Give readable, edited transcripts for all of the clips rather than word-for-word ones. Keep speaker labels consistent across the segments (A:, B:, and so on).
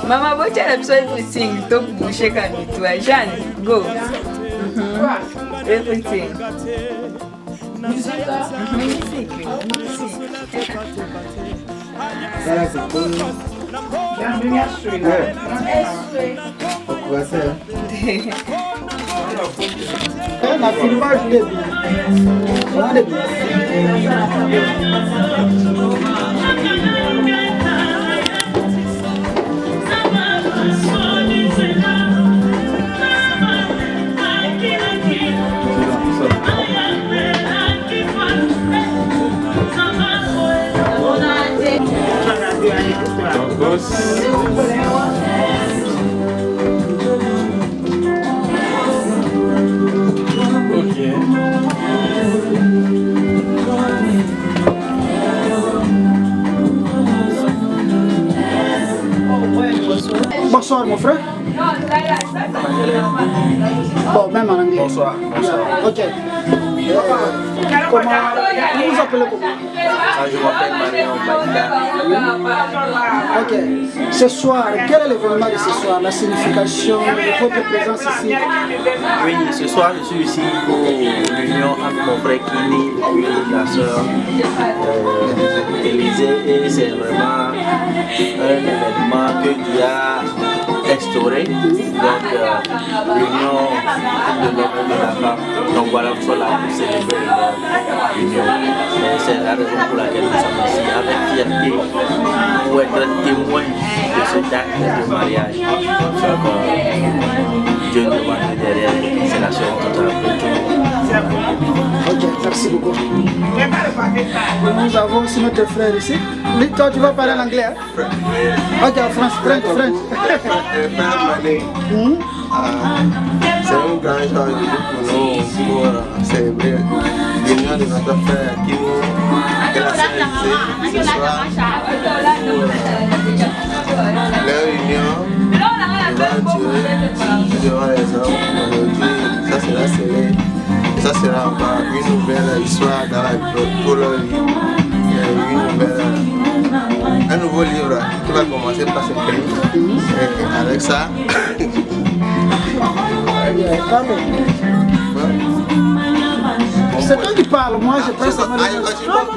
A: Mama, what are you trying to sing? Don't shake on me to a Jean. Go. Everything. Music.
B: Bonsoir mon frère. Bon, même en anglais.
C: Bonsoir.
B: Ok. Comment vous vous appelez comment?
C: Je m'appelle Marion Baïda.
B: Ok. Ce soir, quel est l'événement de ce soir? La signification de votre présence ici?
C: Oui, ce soir je suis ici pour l'union entre mon frère Kini et la soeur Élisée, et c'est vraiment un événement que Dieu a instauré. Donc l'union de l'homme et de la femme. Donc voilà, nous sommes là pour célébrer l'union. C'est la raison pour laquelle nous sommes ici avec fierté pour être témoins de cet acte de mariage. Donc Dieu nous demande derrière, c'est la seule totale pour tout le monde.
B: Ok, merci beaucoup. Nous avons aussi notre frère ici. Lui, toi, tu vas parler en anglais, hein? Ok, French.
D: C'est un grand jour pour nous pour célébrer l'union de notre frère qui nous a célébré ce soir leur union devant Dieu, devant les hommes. Aujourd'hui, ça sera scellé. Ça sera encore une nouvelle histoire pour leur vie. Un nouveau livre qui va commencer par s'écrire. Et avec ça,
B: c'est toi qui parles, moi je pense que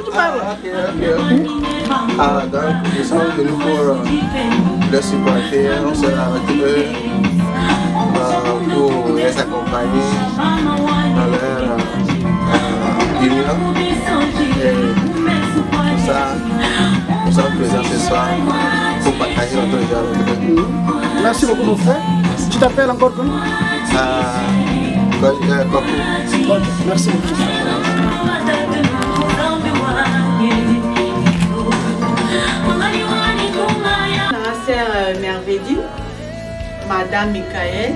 B: tu parles.
D: Donc nous sommes venus pour les supporter, on sera avec eux pour les accompagner dans leur union. Et pour ça, nous sommes présents ce soir pour partager notre joie avec eux.
B: Merci beaucoup mon frère. Tu t'appelles encore comment?
D: Kokou.
B: Ok, merci beaucoup.
E: Ma sœur Mervedine, Madame Michael.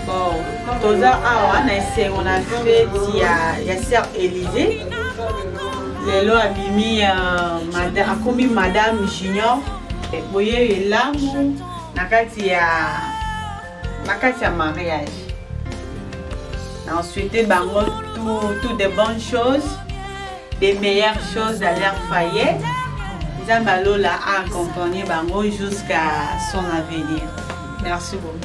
E: Bon, toza awa na esengo na feti ya sœur Élisée. Lelo abimi madame akomi Madame Junior. Boye elamu na kati ya mariage. On souhaite bango toutes des bonnes choses, des meilleures choses dans leur foyer. Zambalola a accompagné bango jusqu'à son avenir. Merci beaucoup.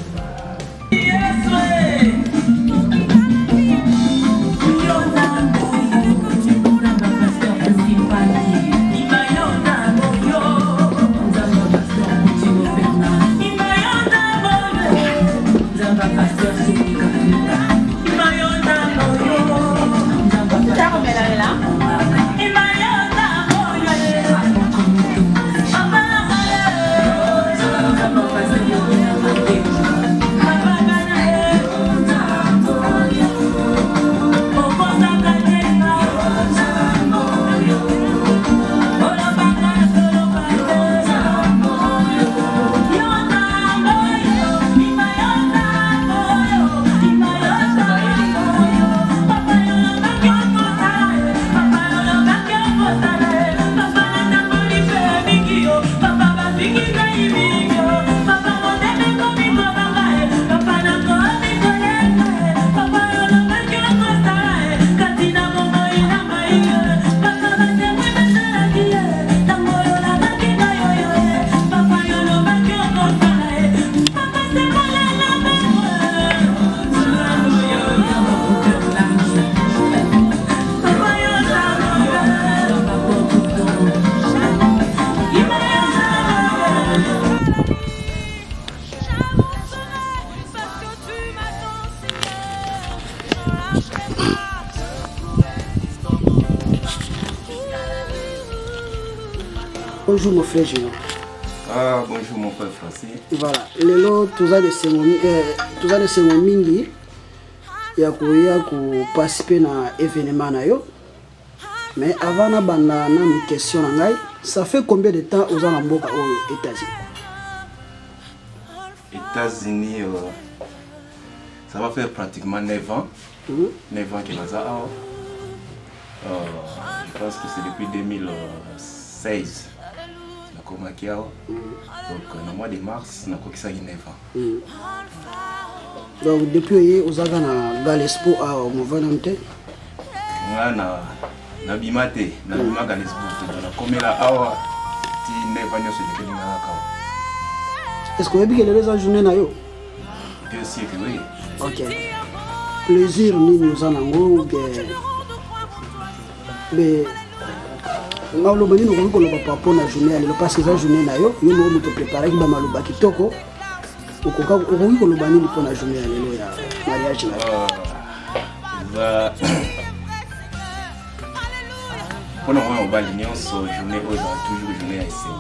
B: Bonjour mon frère Gino.
D: Ah, bonjour mon frère Francis.
B: Voilà, lelo tuza de sengo mingi ya kuya ku participer na événement na yo. Mais avant na banda na mi question na ngai, ça fait combien de temps aux en mboka aux États-Unis?
D: États-Unis, ça va faire pratiquement 9 ans. 9 ans qu'il a ça. Je pense que c'est depuis 2016. Donc, le mois de mars, on a quoi que ça 9 ans.
B: Donc, depuis vous avez un Galespo à Movanante?
D: Na bimate, na bima Galespo. Na komela awa ti 9 ans sur le
B: est-ce que vous avez vu que les journée na yo?
D: Bien sûr que oui.
B: Ok. Plaisir ni nous en avons mais nga lo bani no ko lo papa na journée le parce que ça journée na yo yo no te préparer ba maluba kitoko ukoka ko lo bani pour na journée lelo ya mariage na
D: on a un balinion sur journée où toujours journée ici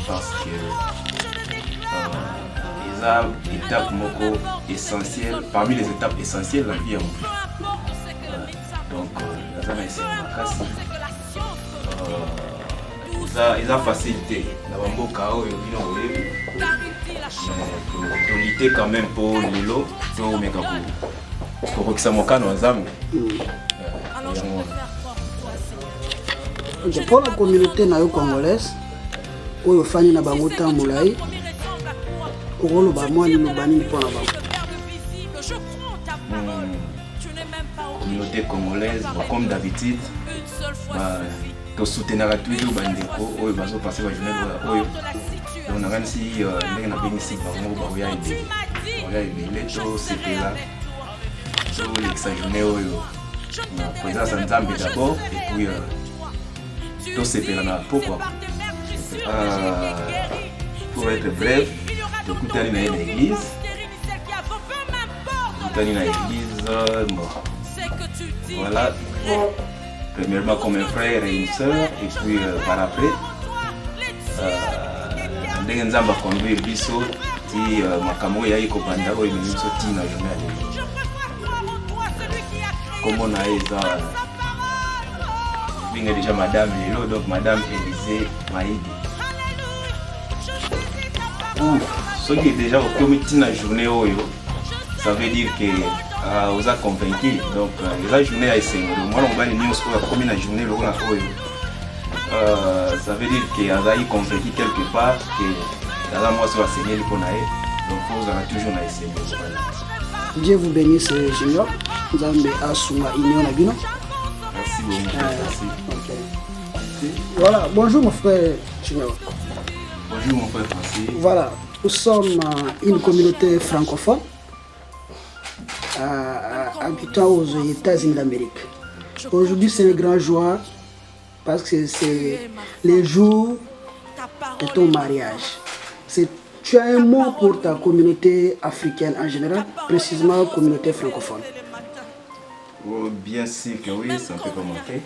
D: parce que ils ont une étape moko essentielle parmi les étapes essentielles de la vie donc ça va essayer ils ont facilité la bamboka oyo bino olebi pour lutter quand même pour lelo to meka pour kokisa mokano nzambe.
B: Pour la communauté congolaise, oyo fani na bango ta mulai okolo ba mwani no bani pour la bango.
D: Communauté congolaise comme d'habitude to soutenir toujours bandeko oyo bazo passer ba journée oyo on a gagné si ndenge na bengi bango ba oya ebele to sepela to l'exa journée oyo na présence nzambe d'abord et puis to sepela na pourquoi pour être bref to kutani na l'église bon voilà. Premièrement comme un frère et une sœur, et puis par après, ndenge nzamba conduire biso ti makambo ya iko panda oyo biso ti na journée. Comme on a eza binga déjà madame lelo donc madame Élysée Maïdi. Ce qui est déjà au comité na journée oyo, ça veut dire que vous a convaincu donc la journée a essayé moi on va les news comme la journée le on ça veut dire que Azaï convaincu quelque part que dans la mois soit enseigné le qu'on a donc vous avez toujours essayé
B: Dieu vous bénisse, Junior. Nzambe asunga union na bino.
C: Merci beaucoup. Merci.
B: Okay. Voilà, bonjour mon frère Junior.
C: Bonjour mon frère Francis.
B: Voilà, nous sommes une communauté francophone habitant aux États-Unis d'Amérique. Aujourd'hui, c'est une grande joie parce que c'est les jours de ton mariage. Tu as un mot pour ta communauté africaine en général, précisément la communauté francophone.
C: Oh, bien sûr que oui, c'est un peu commenté.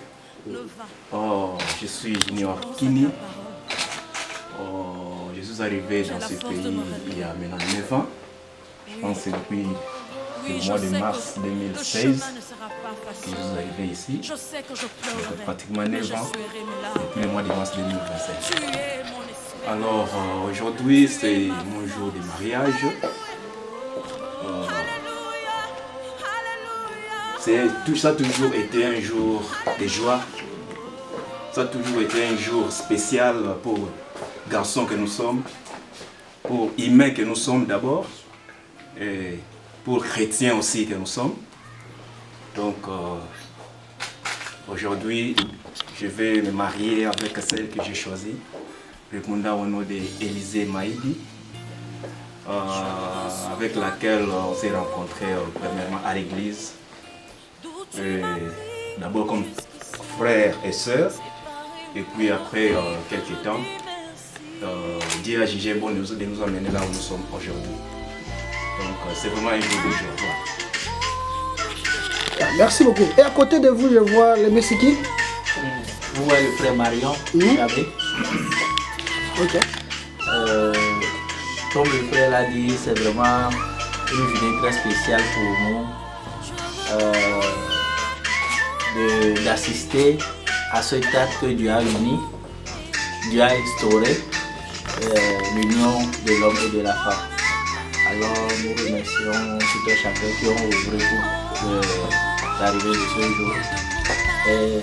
C: Oh, je suis Junior Kini. Oh, je suis arrivé dans ce pays il y a maintenant 9 ans. Je pense que c'est depuis le mois de mars 2016 que je suis arrivé ici. Donc, pratiquement 9 ans depuis le mois de mars 2016. Alors aujourd'hui c'est mon jour de mariage. Ça a toujours été un jour de joie. Ça a toujours été un jour spécial pour garçons que nous sommes, pour humains que nous sommes d'abord, et pour chrétiens aussi que nous sommes. Donc aujourd'hui, je vais me marier avec celle que j'ai choisie, répondant au nom d'Élisée Maïdi, avec laquelle on s'est rencontrés premièrement à l'église, d'abord comme frères et sœurs, et puis après quelques temps, Dieu a jugé bon de nous emmener là où nous sommes aujourd'hui. Donc c'est vraiment un jour de joie.
B: Merci beaucoup. Et à côté de vous, je vois le Messiki.
F: Vous voyez le frère Marion, Chabé.
B: Ok.
F: Comme le frère l'a dit, c'est vraiment une journée très spéciale pour nous d'assister à ce acte que Dieu a uni, Dieu a instauré l'union de l'homme et de la femme. Alors nous remercions tout un chacun qui ont œuvré pour l'arrivée de ce jour. Et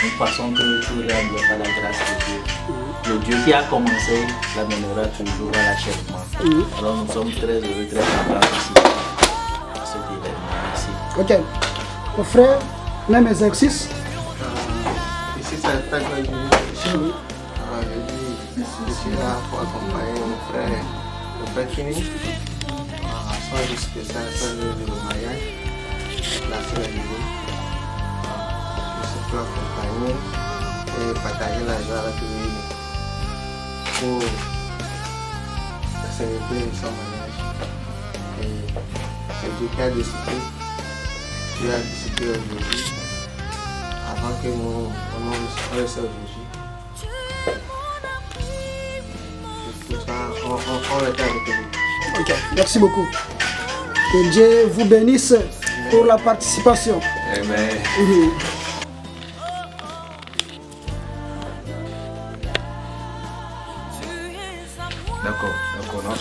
F: nous pensons que tout rien ne vient pas la grâce de Dieu. Le Dieu qui a commencé l'amènera toujours à l'achèvement. Alors nous sommes très heureux, très contents ici à cet événement. Merci.
B: Ok. Mon frère, même exercice.
D: Ici, c'est la fête de la je suis là pour accompagner mon frère, le frère Kini. Son jour spécial, son jour de mariage, la sœur Élisée. Je suis pour accompagner et partager la joie avec lui pour célébrer son mariage. Et c'est Dieu qui a décidé. Dieu a décidé aujourd'hui, avant que nous le sait aujourd'hui. C'est ça, on était avec lui.
B: Ok, merci beaucoup. Que Dieu vous bénisse pour la participation.
C: Amen. D'accord, non,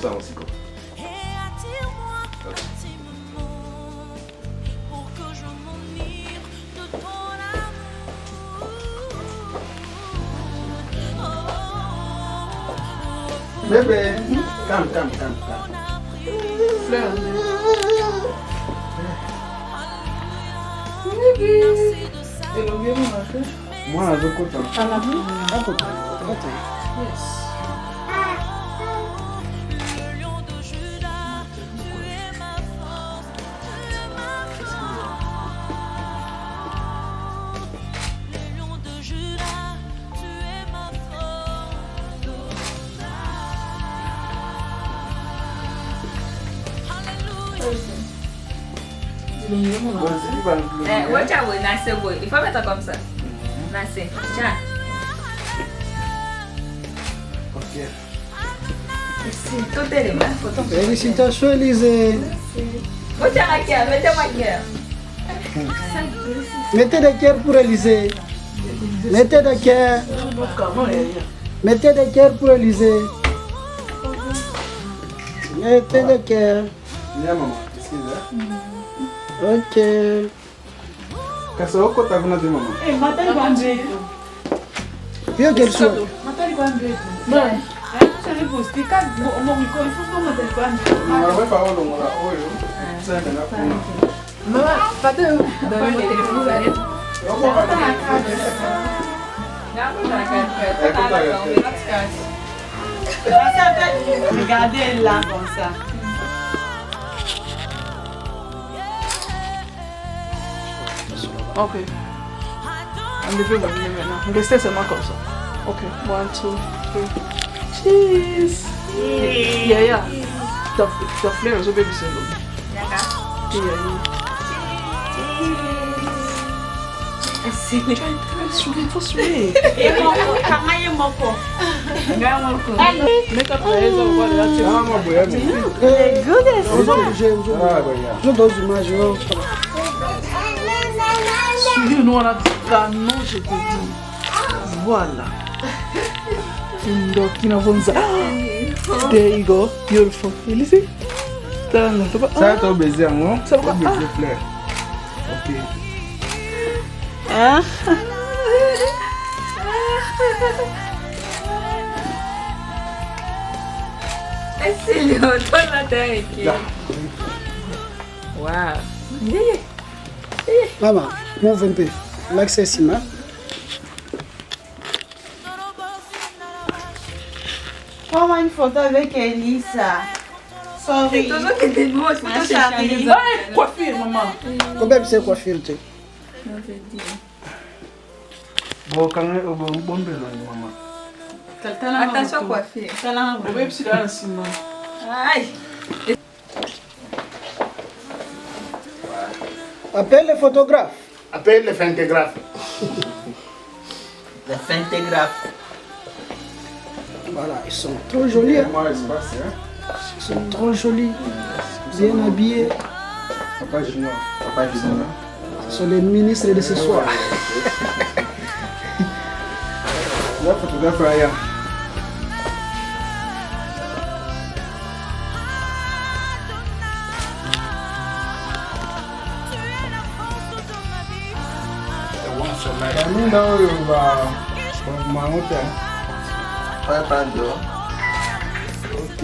C: ça aussi quoi.
B: Bébé, calme. Fleur. Moi, avec quoi? À la main. À côté. Yes.
A: Watch out with Nassé boy. Il faut mettre comme ça. Nassé. Tiens.
D: Ok.
A: Ici, tout est les mains.
B: Félicitations, Élisée.
A: Mettez ma cœur, mettez ma cœur.
B: Mettez des cœurs pour Élisée. Mettez des cœurs. Mettez des cœurs pour Élisée. Mettez des cœurs.
D: Viens maman, excusez.
B: Ok.
D: Kasa oko tavuna de maman.
B: Viens qu'elle soit.
E: Regardez là comme ça.
G: Ok. Enlevez votre nez maintenant. Restez seulement comme ça. Ok. 1, 2, 3. Cheese. Yeah. The flame is over the single. Voilà. There you go. Beautiful. You see?
D: Ça va te baiser, non? Ça va baiser fleur. Ok.
A: C'est le ton la tête. Wow.
B: Maman, move un peu. L'accès ici, ma.
E: Prends-moi une photo avec Elisa. Sorry. Ma chérie.
G: Coiffure, maman.
B: Combien c'est coiffure, tu?
D: Bon, quand même, bon belo, maman.
A: Attention coiffure.
G: Même si là, c'est maman.
A: Aïe.
B: Appelle le photographe.
H: Appelle le photographe.
F: Le photographe.
B: Voilà, ils sont trop jolis. Hein? Ils sont trop jolis. Bien habillés.
D: Papa Junior.
B: Ce sont les ministres de ce soir.
D: La photographe Raya.
C: Pas prendre.
D: Ok.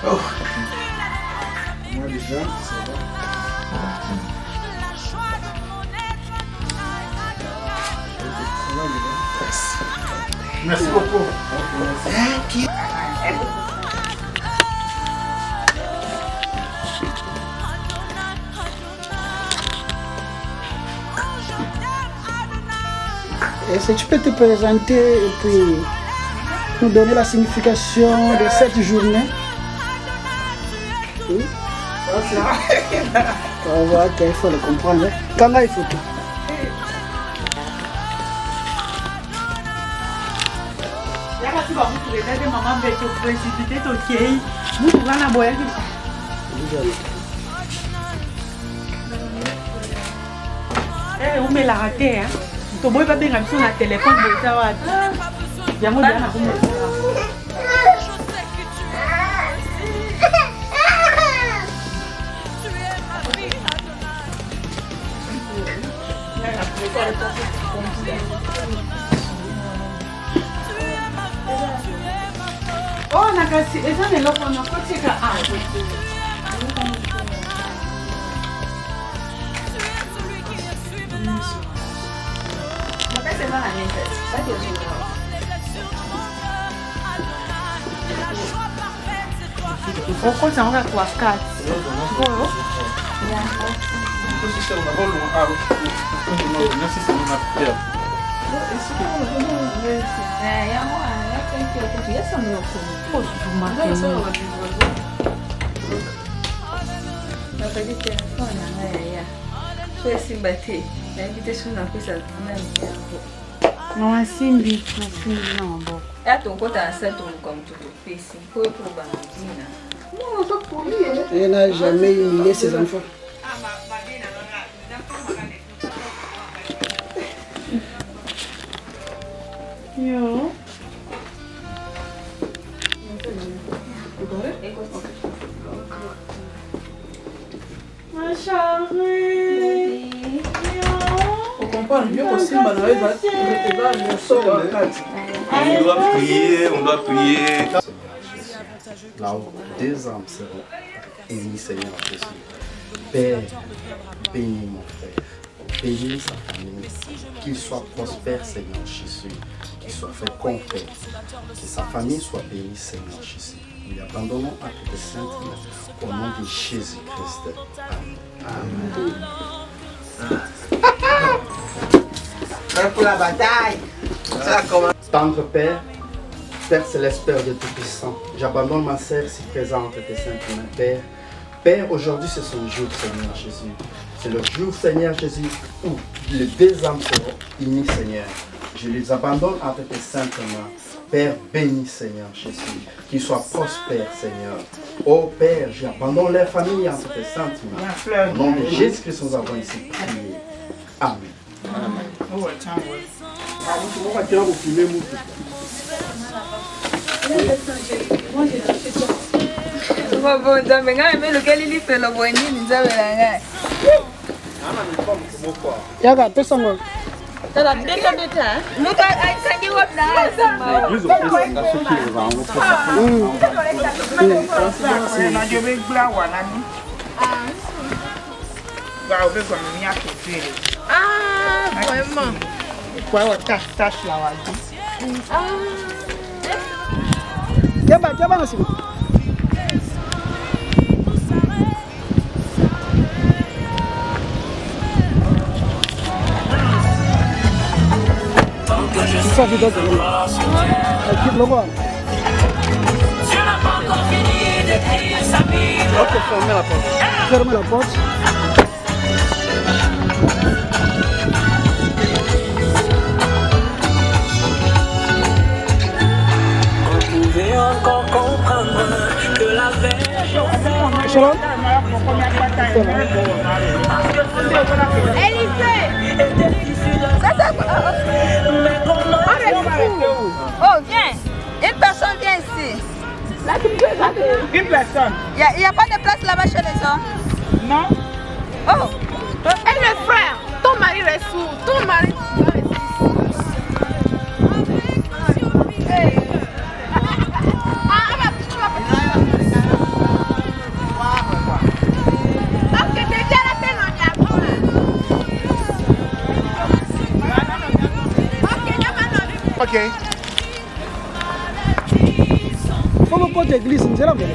D: Oh. Moi déjà, ça va.
H: Merci beaucoup.
B: Est-ce que tu peux te présenter et puis nous donner la signification de cette journée? Oui. On voit qu'il faut le comprendre. Quand il faut tout.
E: On met la raté, hein. Tu peux pas bien sur la téléphone pour savoir. Il y a mon diable. Oh, on a cassé. Et ça, on a cassé. Pourquoi ça on a quoi quatre? Não é simbi, não, bom.
A: É ton kota acerto comme tout le pays. Pour Bambina.
B: Non, pas pour lui. Il n'a jamais humilié ses enfants.
E: Yo. Ma chérie.
G: Comprendre mieux que Simba na eza sort en 4.
D: On doit prier, on doit prier.
I: Là où 2 âmes seront émises, Seigneur Jésus. Père, bénis mon frère, bénis sa famille, qu'il soit prospère, Seigneur Jésus, qu'il soit fait complet, que sa famille soit bénie, Seigneur Jésus. Nous l'abandonnons à toute sainte au nom de Jésus-Christ. Amen.
J: Prêt pour la bataille.
I: Tendre Père, Père céleste, Père de Tout-Puissant, j'abandonne ma sœur si présente tes saintes mains, Père. Père, aujourd'hui c'est son jour, Seigneur Jésus. C'est le jour, Seigneur Jésus, où les 2 âmes seront unies, Seigneur. Je les abandonne entre tes saintes mains. Père, bénis, Seigneur Jésus, qu'ils soient prospères, Seigneur. Oh Père, j'abandonne leur famille entre tes saintes mains. Au nom de Jésus-Christ, nous avons ici prié. Amen.
B: Yaga, pesa ngo.
J: Vraiment.
B: Yaba nasi. Ça fait d'autres. Équipe le voir. Ok, fermez la porte. Fermez la porte.
K: On pouvait encore comprendre que la veille.
B: Shalom.
A: Oh, viens. Une personne vient ici.
J: Une personne.
A: Il n'y a pas de place là-bas chez les hommes?
J: Non.
A: Oh.
J: Et le frère, ton mari reste sourd. Ton mari.
H: Ok.
B: Faut que tu glisses, c'est la bonne.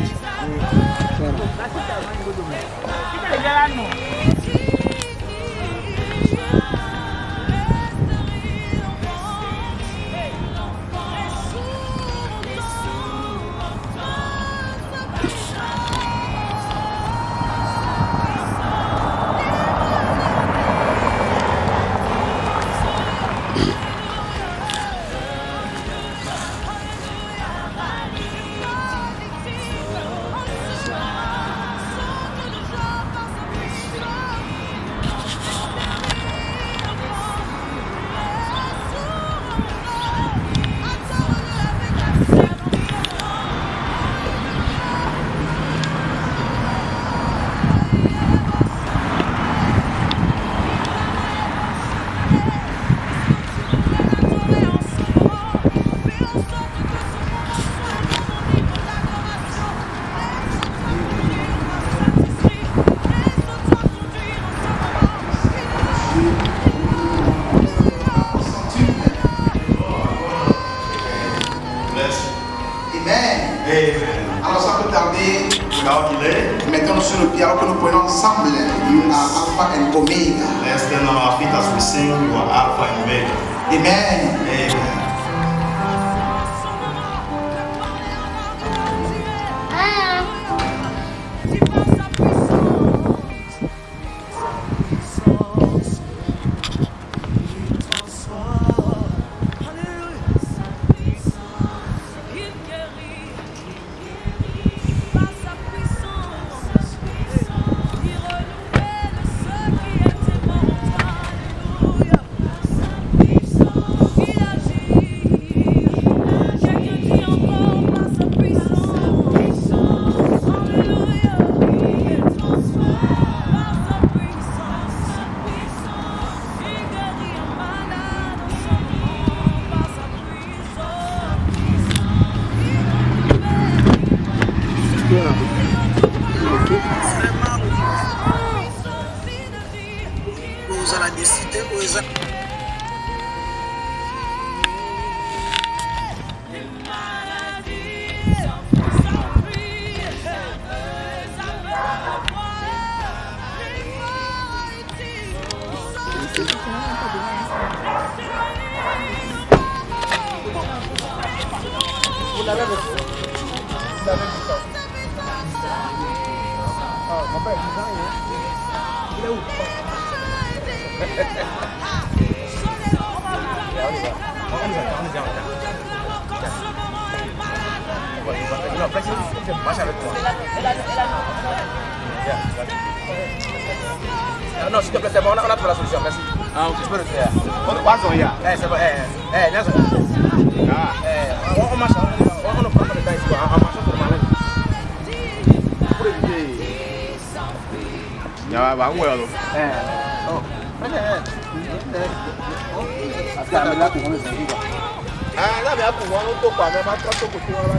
H: Alors sans plus tarder, mettons nous sur le pied alors que nous prenons ensemble Alpha and Omega. Amen.
B: Vous allez décider aux
L: Non, s'il te plaît, c'est bon, on a trouvé la solution, merci. Ah, ok, je peux le faire. C'est bon, Nelson. On marche, on ne prend pas le temps ici, on marche sur le malin. Pour éviter. Il y a un ouais, alors. Là, mais après, on ne peut pas, mais on trop côté, on va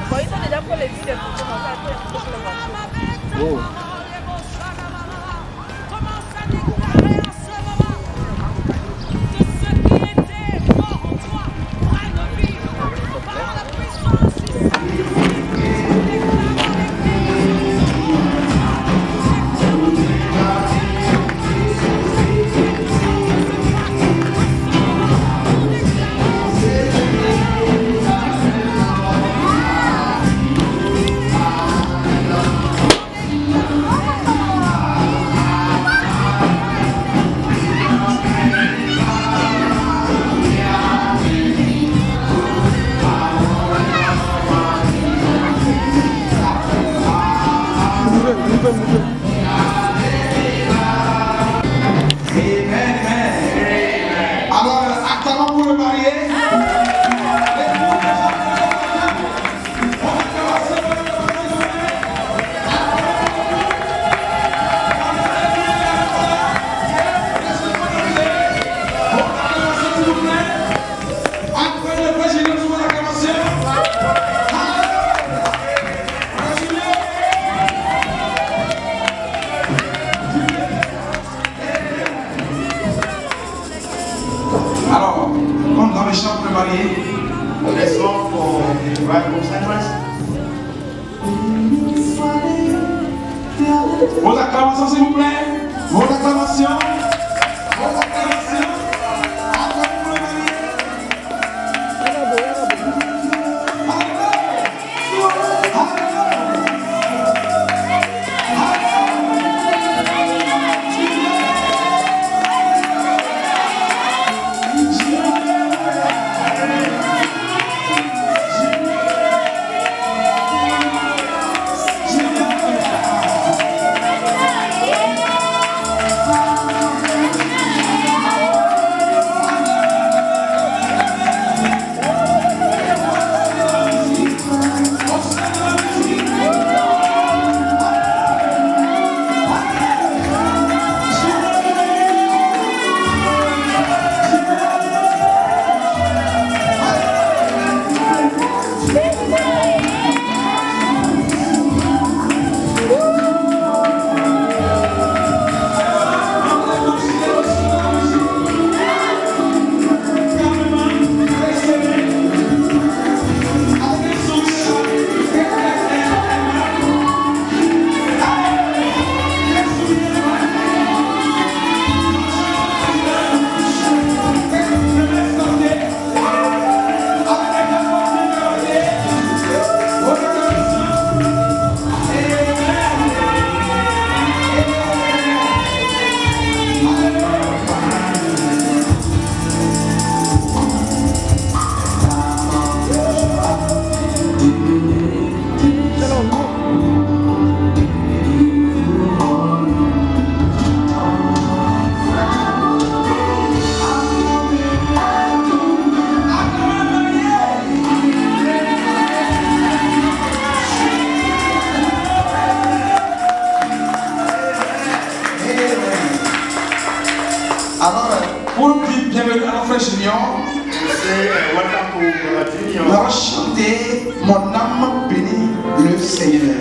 J: Bon, ils sont déjà pour les filles, pour commencer à faire pour le voiture.
H: Alors, actuellement pour le marié. Alors, comme dans les chants préparés, les sons pour vos acclamations, s'il vous plaît. Vos acclamations. Vos acclamations. Alors, Pour dire bienvenue à nos frères juniors, on va chanter Mon âme bénit le Seigneur.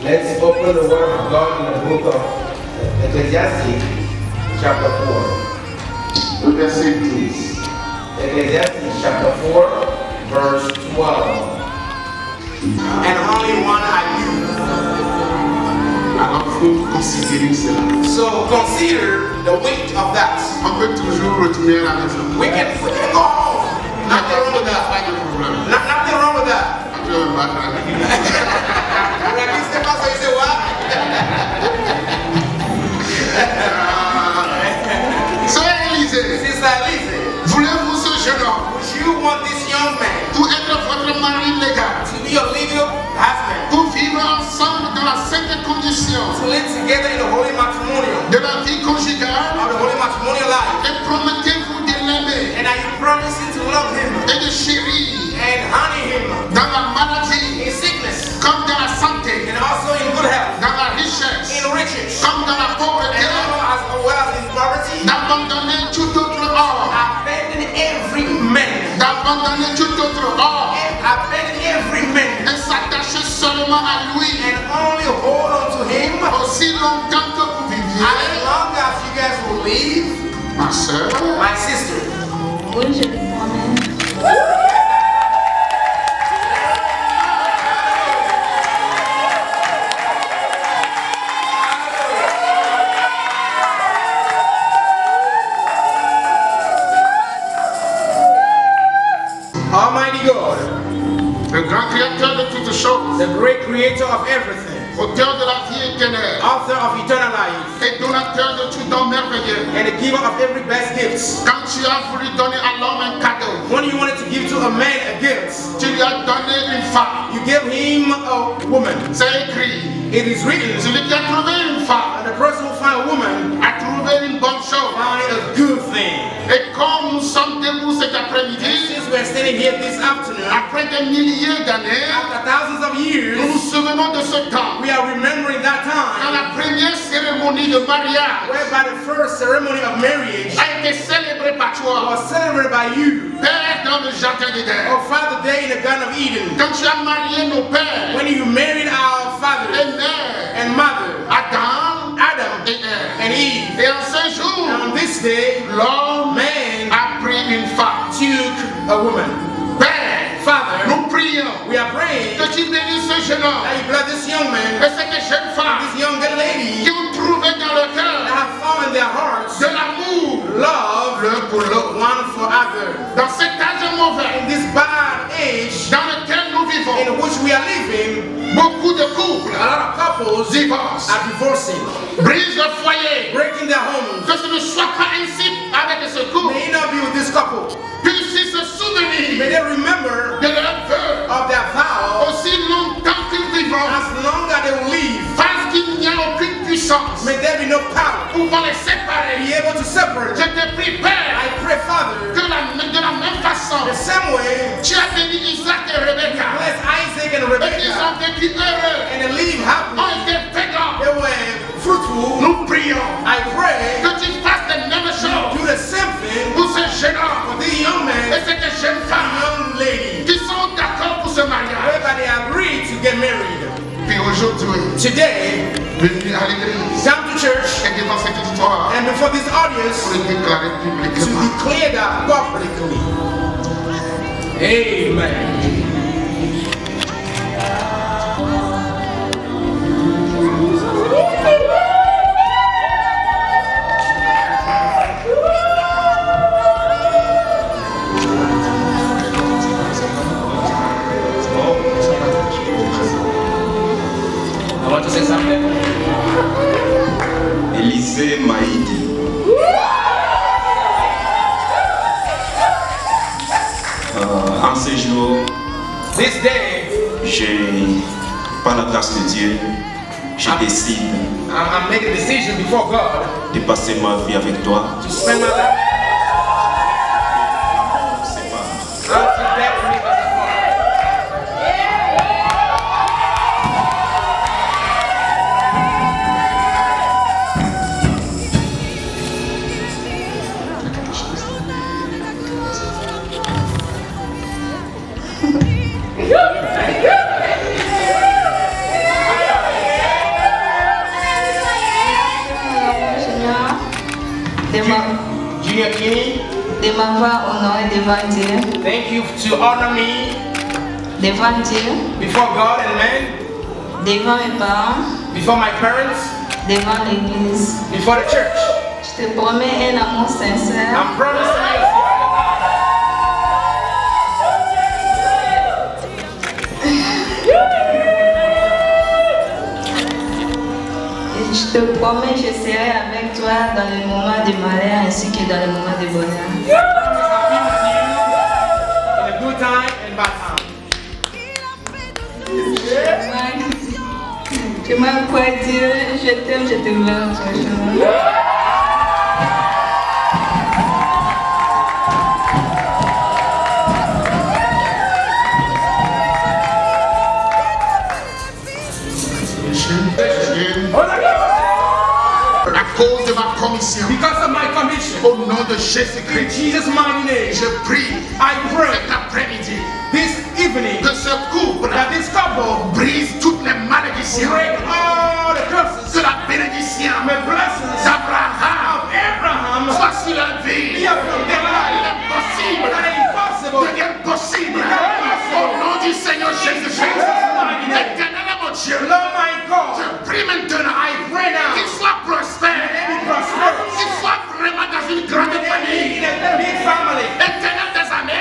L: Let's open the word of God in the book of Ecclesiastes, chapter 4.
H: Verset 12.
L: Ecclesiastes, chapter 4, verse 12. And only one are you.
H: Alors, il faut considérer cela.
L: So consider the weight of that.
H: On peut toujours retourner à la maison.
L: We can go home. Nothing wrong with that.
H: Pas de problème.
L: Nothing wrong with that.
H: Voulez-vous ce jeune homme?
L: You want this young man
H: pour être votre mari légal?
L: To be your legal husband.
H: Pour vivre ensemble dans la sainte condition.
L: To live together in the holy matrimonial.
H: De la vie conjugale.
L: Of the holy matrimonial life.
H: Et promettez-vous de l'aimer.
L: And are you promising to love him?
H: Et de chérir.
L: And honey him.
H: Dans la maladie.
L: In sickness.
H: Comme dans la santé.
L: And also in good health.
H: Dans la richesse.
L: In riches.
H: Comme dans la pauvreté.
L: And as well as in poverty.
H: D'abandonner tout autre or.
L: Abandon every man.
H: D'abandonner tout autre or.
L: Abandon every man.
H: Et s'attacher seulement à lui.
L: And only hold on to him.
H: Aussi longtemps que vous viviez.
L: As long as you guys will live.
H: Ma soeur.
L: My sister.
M: Oui, je le promets.
L: Almighty God,
H: Le grand créateur de toutes choses.
L: The great creator of everything.
H: Auteur de la vie éternelle.
L: Author of eternal life.
H: Et donateur de tout don merveilleux.
L: And the giver of every best gift.
H: Quand tu as voulu donner à l'homme un cadeau.
L: When you wanted to give to a man a gift.
H: Tu lui as donné une femme.
L: You gave him a woman.
H: C'est écrit.
L: It is written.
H: Celui qui a trouvé une femme.
L: And the person who find a woman.
H: A trouvé une bonne chose.
L: Find a good thing.
H: Et comme nous sommes debout cet après-midi.
L: Since we are standing here this afternoon.
H: Après des milliers d'années.
L: After thousands of years.
H: Nous nous souvenons de ce temps.
L: We are remembering that time.
H: Quand la première cérémonie de mariage.
L: Whereby the first ceremony of marriage.
H: A été célébrée par toi.
L: Was celebrated by you.
H: Père dans le jardin d'Éden.
L: Oh Father day in the Garden of Eden.
H: Quand tu as marié nos pères.
L: When you married our father
H: et mère
L: and mother.
H: Adam
L: et Ève. And Eve.
H: Et en ce jour.
L: And on this day.
H: L'homme
L: a
H: pris une femme.
L: Took a woman.
H: Père.
L: Father.
H: Nous prions.
L: We are praying.
H: Que tu bénisses ce jeune homme.
L: That you bless this young man.
H: Et cette jeune femme.
L: This young lady.
H: Qui ont trouvé dans leur cœur.
L: That have found in their hearts.
H: De l'amour.
L: Love.
H: L'un pour l'autre.
L: One for other.
H: Dans cet âge mauvais.
L: In this bad age.
H: Dans lequel nous vivons.
L: In which we are living.
H: Beaucoup de couples.
L: A lot of couples.
H: Divorce.
L: Are divorcing.
H: Brise le foyer.
L: Breaking their homes.
H: Que ce ne soit pas ainsi avec ce couple.
L: May not be with this couple.
H: Puissent se souvenir.
L: May they remember
H: de leur vœu.
L: Of their vow.
H: Aussi longtemps qu'ils vivront.
L: As long as they will live.
H: Parce qu'il n'y a aucune puissance.
L: May there be no power.
H: Pouvant les séparer.
L: Be able to separate.
H: Je te prie, Père.
L: I pray, Father.
H: Que de la même façon.
L: The same way.
H: Tu as béni Isaac et Rebecca.
L: Bless Isaac and Rebecca.
H: Et ils ont vécu heureux.
L: And they live happy.
H: Ont été féconds.
L: They were fruitful.
H: Nous prions.
L: I pray.
H: Que tu fasses la même chose.
L: Do the same thing.
H: Pour ce jeune homme.
L: For this young man.
H: Et cette jeune femme.
L: Young lady.
H: Qui sont d'accord pour ce mariage.
L: Whereby they agree to get married.
H: Puis aujourd'hui.
L: Today.
H: Venir à l'église.
L: Come to church.
H: Et devant cette histoire.
L: And before this audience.
H: Pour le déclarer publiquement.
L: To declare that publicly. Amen.
N: I want to say something.
O: Élisée Maïdi. En ce jour,
L: this day,
O: par la grâce de Dieu, je décide
L: I'm making a decision before God
O: de passer ma vie avec toi.
L: To spend my life. Junior King,
A: de m'avoir honoré devant Dieu.
L: Thank you to honor me
A: devant Dieu.
L: Before God and man.
A: Devant mes parents.
L: Before my parents.
A: Devant l'église.
L: Before the church.
A: Je te promets un amour sincère.
L: I'm promising you.
A: Je te promets, je serai avec toi dans les moments de malheur ainsi que dans les moments de bonheur.
L: In a good time and bad time.
A: Je m'aime quoi Dieu, je t'aime, je te veux.
H: À cause de ma commission.
L: Because of my commission.
H: Au nom de Jésus-Christ.
L: In Jesus' mighty name.
H: Je prie.
L: I pray.
H: Cet après-midi.
L: This evening.
H: Que ce couple.
L: That this couple.
H: Brise toutes les malédictions.
L: Break all the curses.
H: Que la bénédiction.
L: My blessings.
H: D'Abraham.
L: Abraham.
H: Soit sur la vie.
L: Be upon their life.
H: Impossible.
L: That impossible.
H: Devienne possible. Au nom du Seigneur Jésus-Christ. Éternel mon Dieu.
L: Lord my God.
H: Je prie maintenant.
L: I pray now.
H: Qu'il soit prospère. Qu'il soit vraiment dans une grande famille.
L: In a big family.
H: Éternel des armées.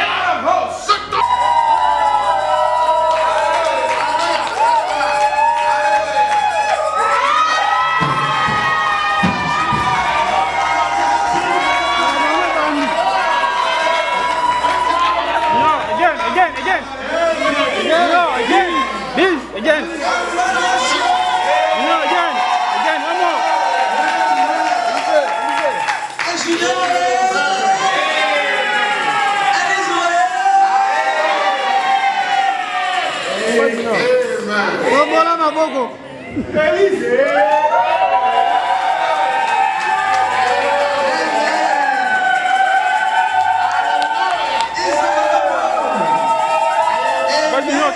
L: again. No, again. This, again. No, again. Again, one more.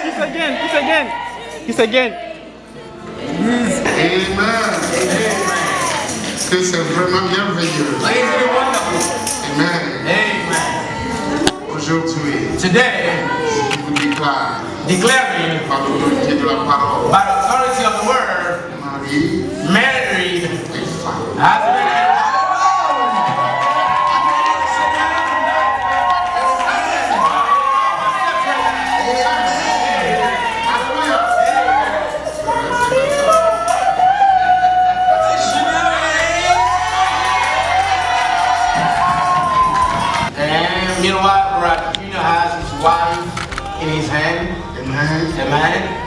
L: Kiss again, kiss again, kiss again.
H: Amen. Que c'est vraiment merveilleux. Amen. Aujourd'hui,
L: today,
H: je vous déclare,
L: declaring
H: par l'autorité de la parole,
L: by the authority of the word, married has been. In his hand, amen.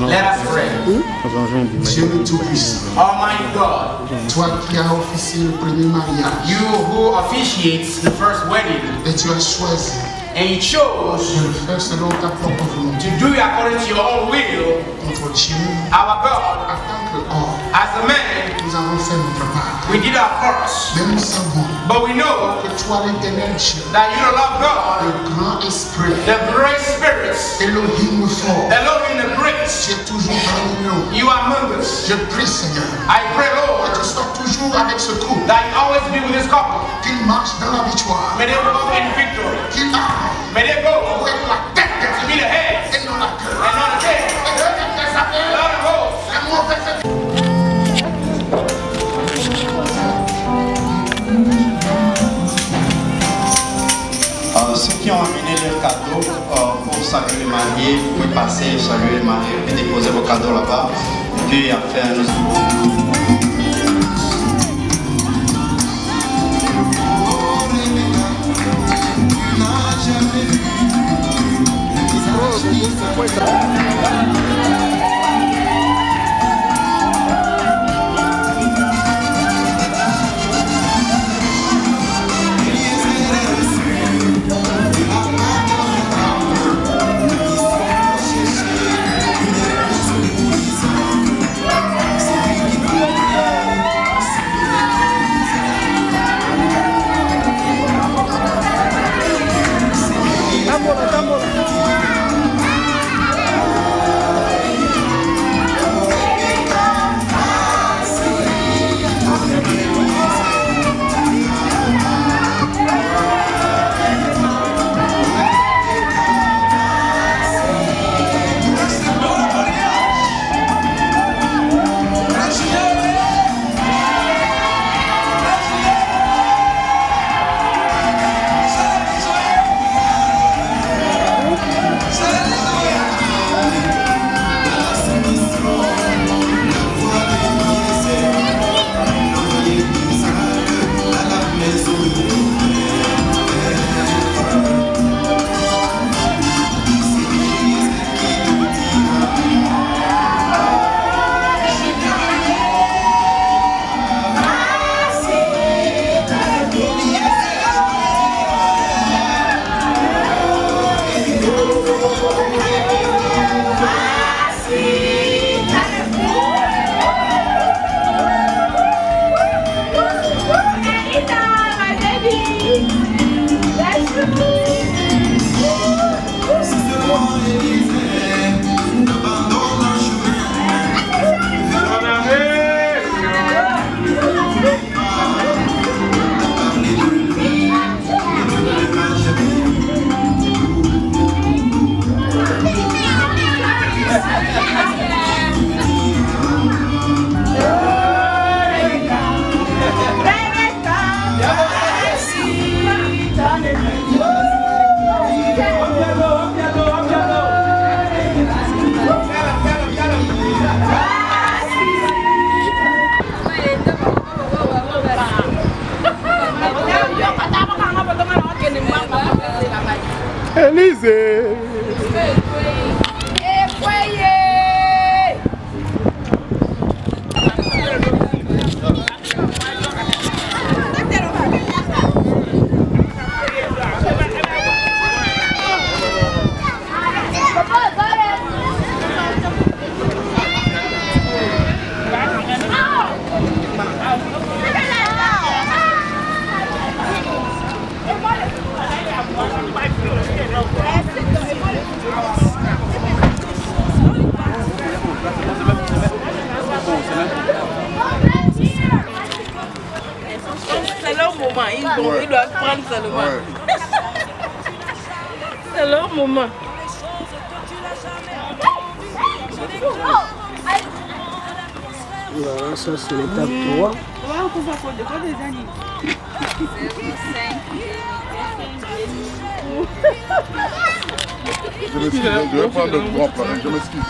L: Let us pray.
H: Dieu Tout-Puissant,
L: Almighty God,
H: toi qui as officié le premier mariage,
L: you who officiates the first wedding,
H: et tu as choisi
L: and you chose
H: de le faire selon ta propre volonté,
L: to do it according to your own will,
H: notre Dieu,
L: our God,
H: en tant qu'homme,
L: as a man,
H: nous avons fait notre part.
L: we did our parts,
H: Mais nous savons
L: but we know
H: que toi, l'éternel Dieu,
L: that you don't love God,
H: le grand esprit,
L: the great spirits,
H: Elohim le fort,
L: Elohim the great,
H: tu es toujours parmi nous.
L: you are among us.
H: Je prie, Seigneur,
L: I pray,
H: que
L: Lord,
H: tu sois toujours avec ce couple,
L: that you always be with this couple.
H: qu'il marche dans la victoire,
L: May they walk in victory.
H: qu'il aille
L: May they go
H: pour être la tête
L: to be the head
H: et non la queue.
L: and not the tail.
H: Et de tes affaires,
L: Lord of hosts,
H: les mauvaises
I: Ceux qui ont amené leur cadeau pour saluer les mariés, vous pouvez passer, saluer les mariés et déposer vos cadeaux là-bas. Puis après,
L: Élysée.
J: C'est leur moment, ils doivent prendre seulement. C'est leur moment.
B: Voilà, ça c'est l'étape 3.
P: Je m'excuse, je vais prendre le drop là, je m'excuse.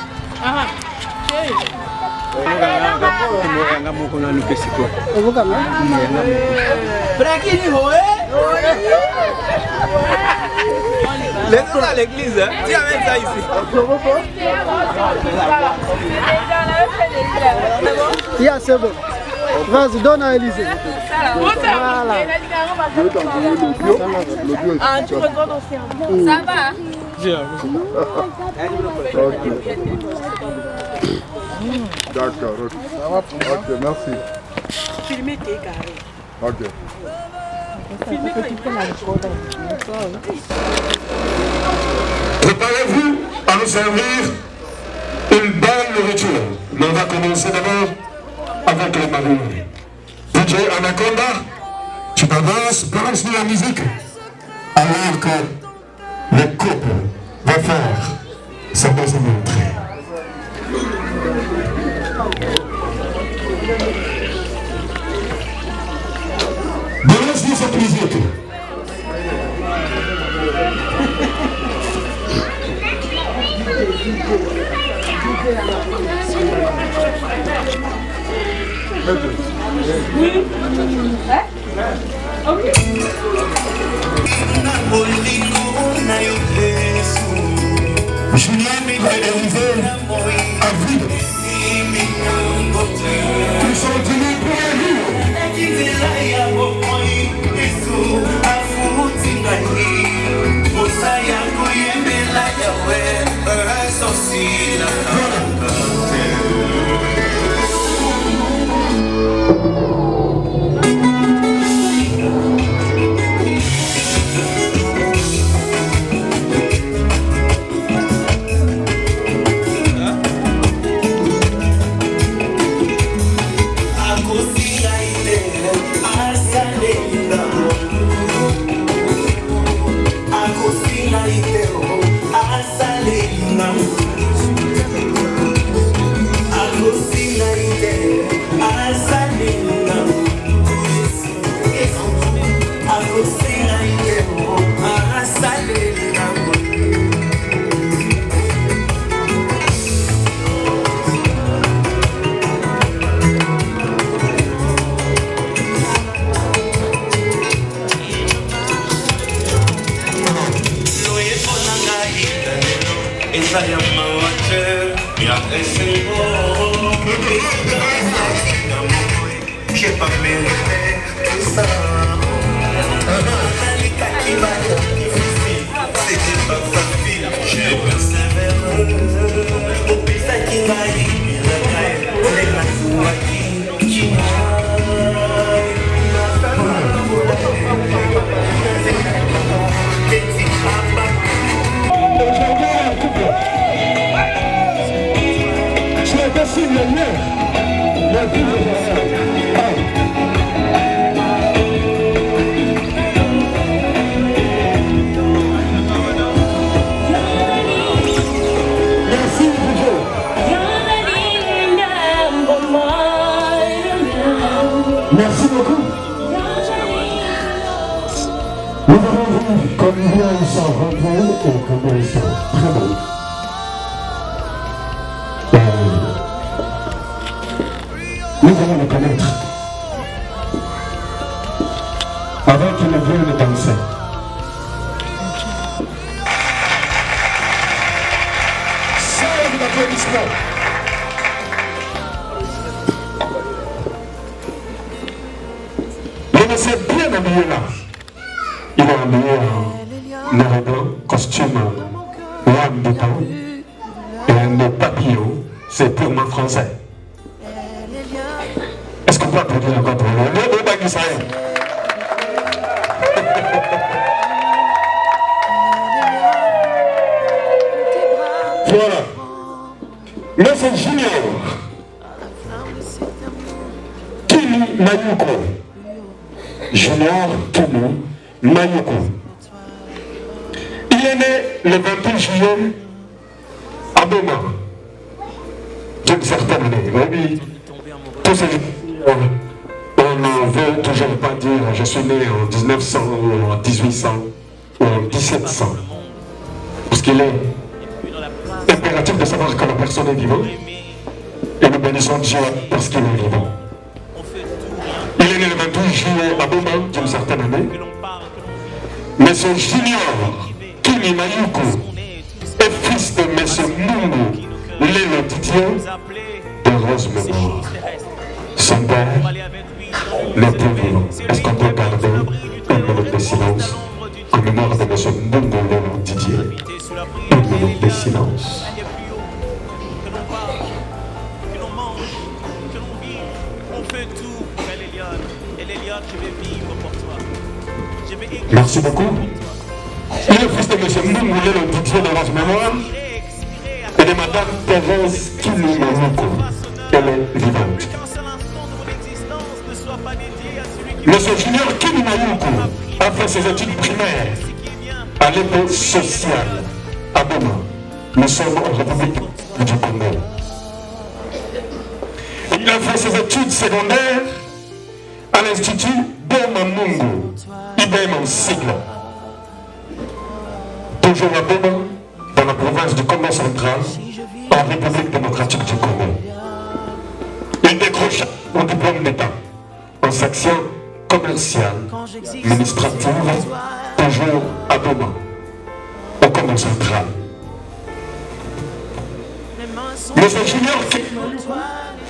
L: Laisse-nous à l'église, hein. Tu amènes ça ici.
B: Yeah, c'est bon. Vas-y, donne à Élysée.
J: Voilà. Ah, tu regardes aussi. Ça va?
P: D'accord, ok. Ça va pour moi? Ok, merci.
J: Filmer tes carrés.
P: Ok.
Q: Préparez-vous à nous servir une belle nourriture. Mais on va commencer d'abord avec les marines. DJ Anaconda, tu t'avances, balance-nous la musique. Alors que le couple va faire sa deuxième entrée. Balance-nous cette musique.
J: Oui. Ok.
Q: Julien est arrivé à vide. Ils sont venus pour un
K: J'ai pas mérité tout ça. C'était pas facile, j'ai persévéré. Au pisa qui m'a dit, les mains qui
Q: Merci beaucoup. Nous avons vu combien ils sont rebelles et combien ils sont très bons. Nous allons les connaître. Avant qu'ils ne viennent danser. applaudissements. Le monsieur est bien habillé là. Il est habillé en noir et blanc, costume lame de temps et un papillon. C'est purement français. Est-ce qu'on peut applaudir encore pour le Baguissaï? Voilà. Monsieur Junior Kini Mayuko. Junior Kini Mayuko. Il est né le 28 juillet à Boma. D'une certaine année. Oui, tous ces on ne veut toujours pas dire je suis né en 1900 ou en 1800 ou en 1700. Parce qu'il est impératif de savoir que la personne est vivante et nous bénissons Dieu parce qu'il est vivant. Il est né le 28 juillet à Boma d'une certaine année. Mais son junior, Kini Mayuko, est fils de M. Mungu Lelo Didier de Rose Mémoire. Son père n'est plus vivant. Est-ce qu'on peut garder une minute de silence en mémoire de M. Mungu Lelo Didier? Une minute de silence. Merci beaucoup. Il est le fils de M. Mungu Lelo Didier de Rose Mémoire et de Mme Thérèse Kini Mayuko. Elle est vivante. Monsieur Junior Kini Mayuko a fait ses études primaires à l'école sociale à Boma. Nous sommes en République du Congo. Il a fait ses études secondaires à l'Institut Boma Mungu, IBM en sigle. Toujours à Boma, dans la province du Congo central, en République démocratique du Congo. Il décroche un diplôme d'État en section commerciale, administrative, toujours à Boma, au Congo central. Monsieur Junior,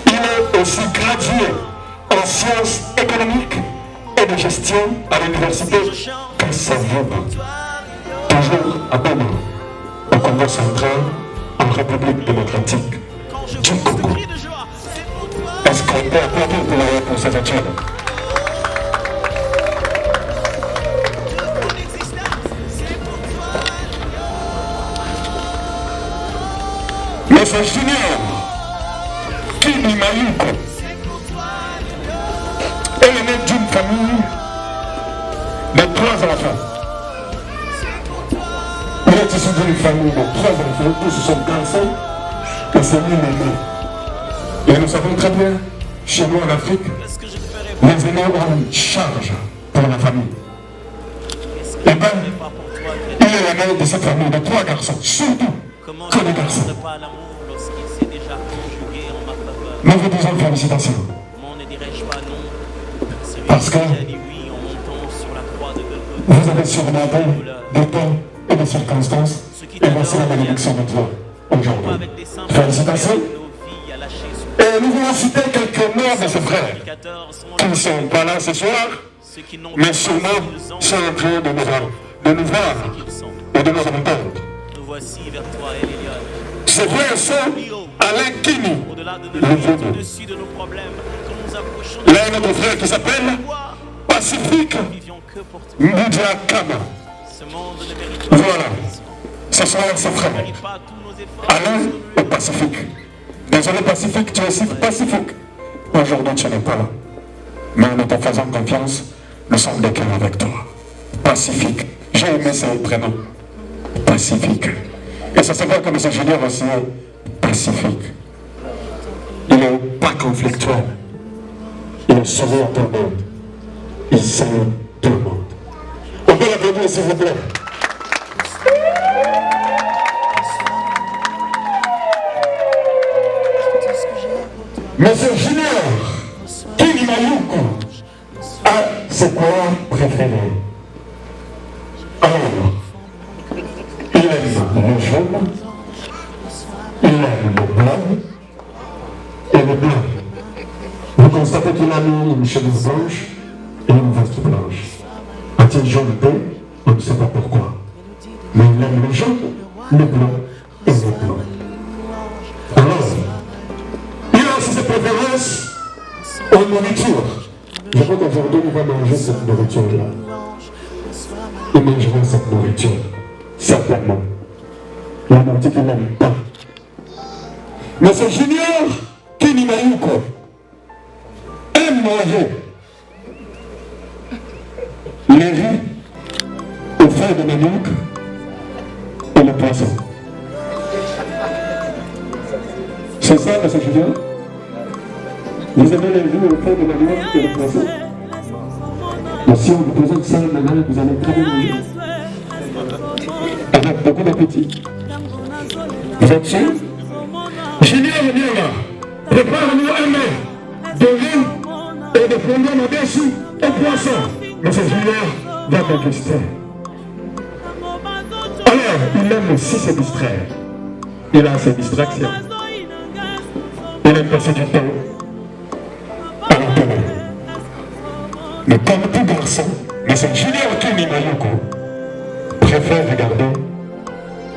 Q: il est aussi gradué en sciences économiques et de gestion à l'université Kassavubu, toujours à Boma, au Congo central, en République démocratique du Congo. Est-ce qu'on peut applaudir pour ces études? Monsieur Junior Kini Mayuko est né d'une famille de 3 enfants. Il est issu d'une famille de 3 enfants, tous sont garçons, et c'est lui l'aîné. Et nous savons très bien, chez nous en Afrique, les aînés ont une charge pour la famille. Et bien, il est l'aîné de cette famille de 3 garçons, surtout que les garçons. Nous vous disons félicitations. Parce que vous avez surmonté des temps et des circonstances, et voici la bénédiction de Dieu aujourd'hui. Félicitations. Et nous voulons citer quelques noms de ces frères qui ne sont pas là ce soir, mais sûrement sont en train de nous voir et de nous entendre. Ces frères sont Alain Kini, le Voodoo. Là, un autre frère qui s'appelle Pacifique Mboudia Kama. Voilà, ce sont ses frères. Alain et Pacifique. Désolé Pacifique, tu es aussi pacifique. Aujourd'hui, tu n'es pas là. Mais nous te faisons confiance, nous sommes des cœurs avec toi. Pacifique. J'ai aimé ce prénom. Pacifique. Et ça se voit que M. Junior aussi est pacifique. Il n'est pas conflictuel. Il est sauvé à tout le monde. Il sauve tout le monde. On peut l'applaudir s'il vous plaît. Monsieur Junior Kini Mayuko a ses couleurs préférées. Alors, il aime le jaune, il aime le blanc et le blanc. Vous constatez qu'il a mis une chemise blanche et une veste blanche. A-t-il jaune peu? On ne sait pas pourquoi. Mais il aime le jaune, le blanc et le blanc. Alors, il a aussi ses préférences en nourriture. Je crois qu'aujourd'hui, il va manger cette nourriture-là. Il mangera cette nourriture, certainement. La nourriture qu'il n'aime pas. Mais ce junior, Kenny Mayuko, aime manger les riz aux feuilles de manioc et le poisson. C'est ça, M. Julien? Vous aimez les riz aux feuilles de manioc et le poisson? Mais si on vous présente ça maintenant, vous allez très bien manger. Avec beaucoup d'appétit. Vous êtes sûr? Julien, viens là. Prépare-nous un mets de riz et de fondant au-dessus au poisson. Mais ce Julien va déguster. Alors, il aime aussi se distraire. Il a ses distractions. Il aime passer du temps à la télé. Mais comme tout garçon, mais c'est Julien Kenny Mayuko préfère regarder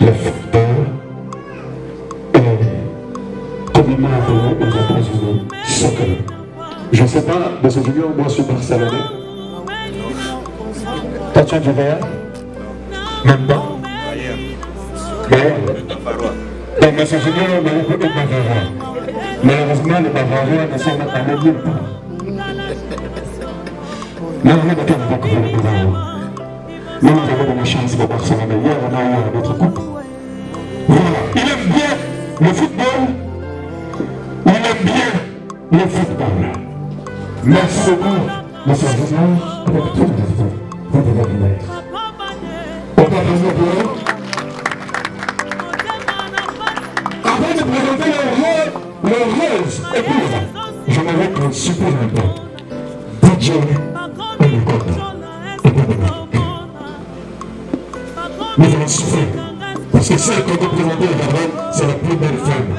Q: le football et communément appelé aux États-Unis soccer. Je ne sais pas, mais ce Julien, moi je suis barcelonais. Toi tu es du Real? Même pas? Mais donc M. Julien Mayuko est bavarois. Malheureusement, les Bavarois ne sont pas allés nulle part. Non, on n'est pas encore les Bavarois. Nous avons de la chance de Barcelone. Hier, on a eu notre coupe. Voilà. Il aime bien le football. Il aime bien le football. Merci beaucoup, M. Julien, pour tout le temps. Vous devez venir. On va venir pour avant de présenter le rose épouse, je m'avais un super important. DJ Anaconda. Nous allons souffrir. Parce que celle qu'on doit présenter à Garonne, c'est la plus belle femme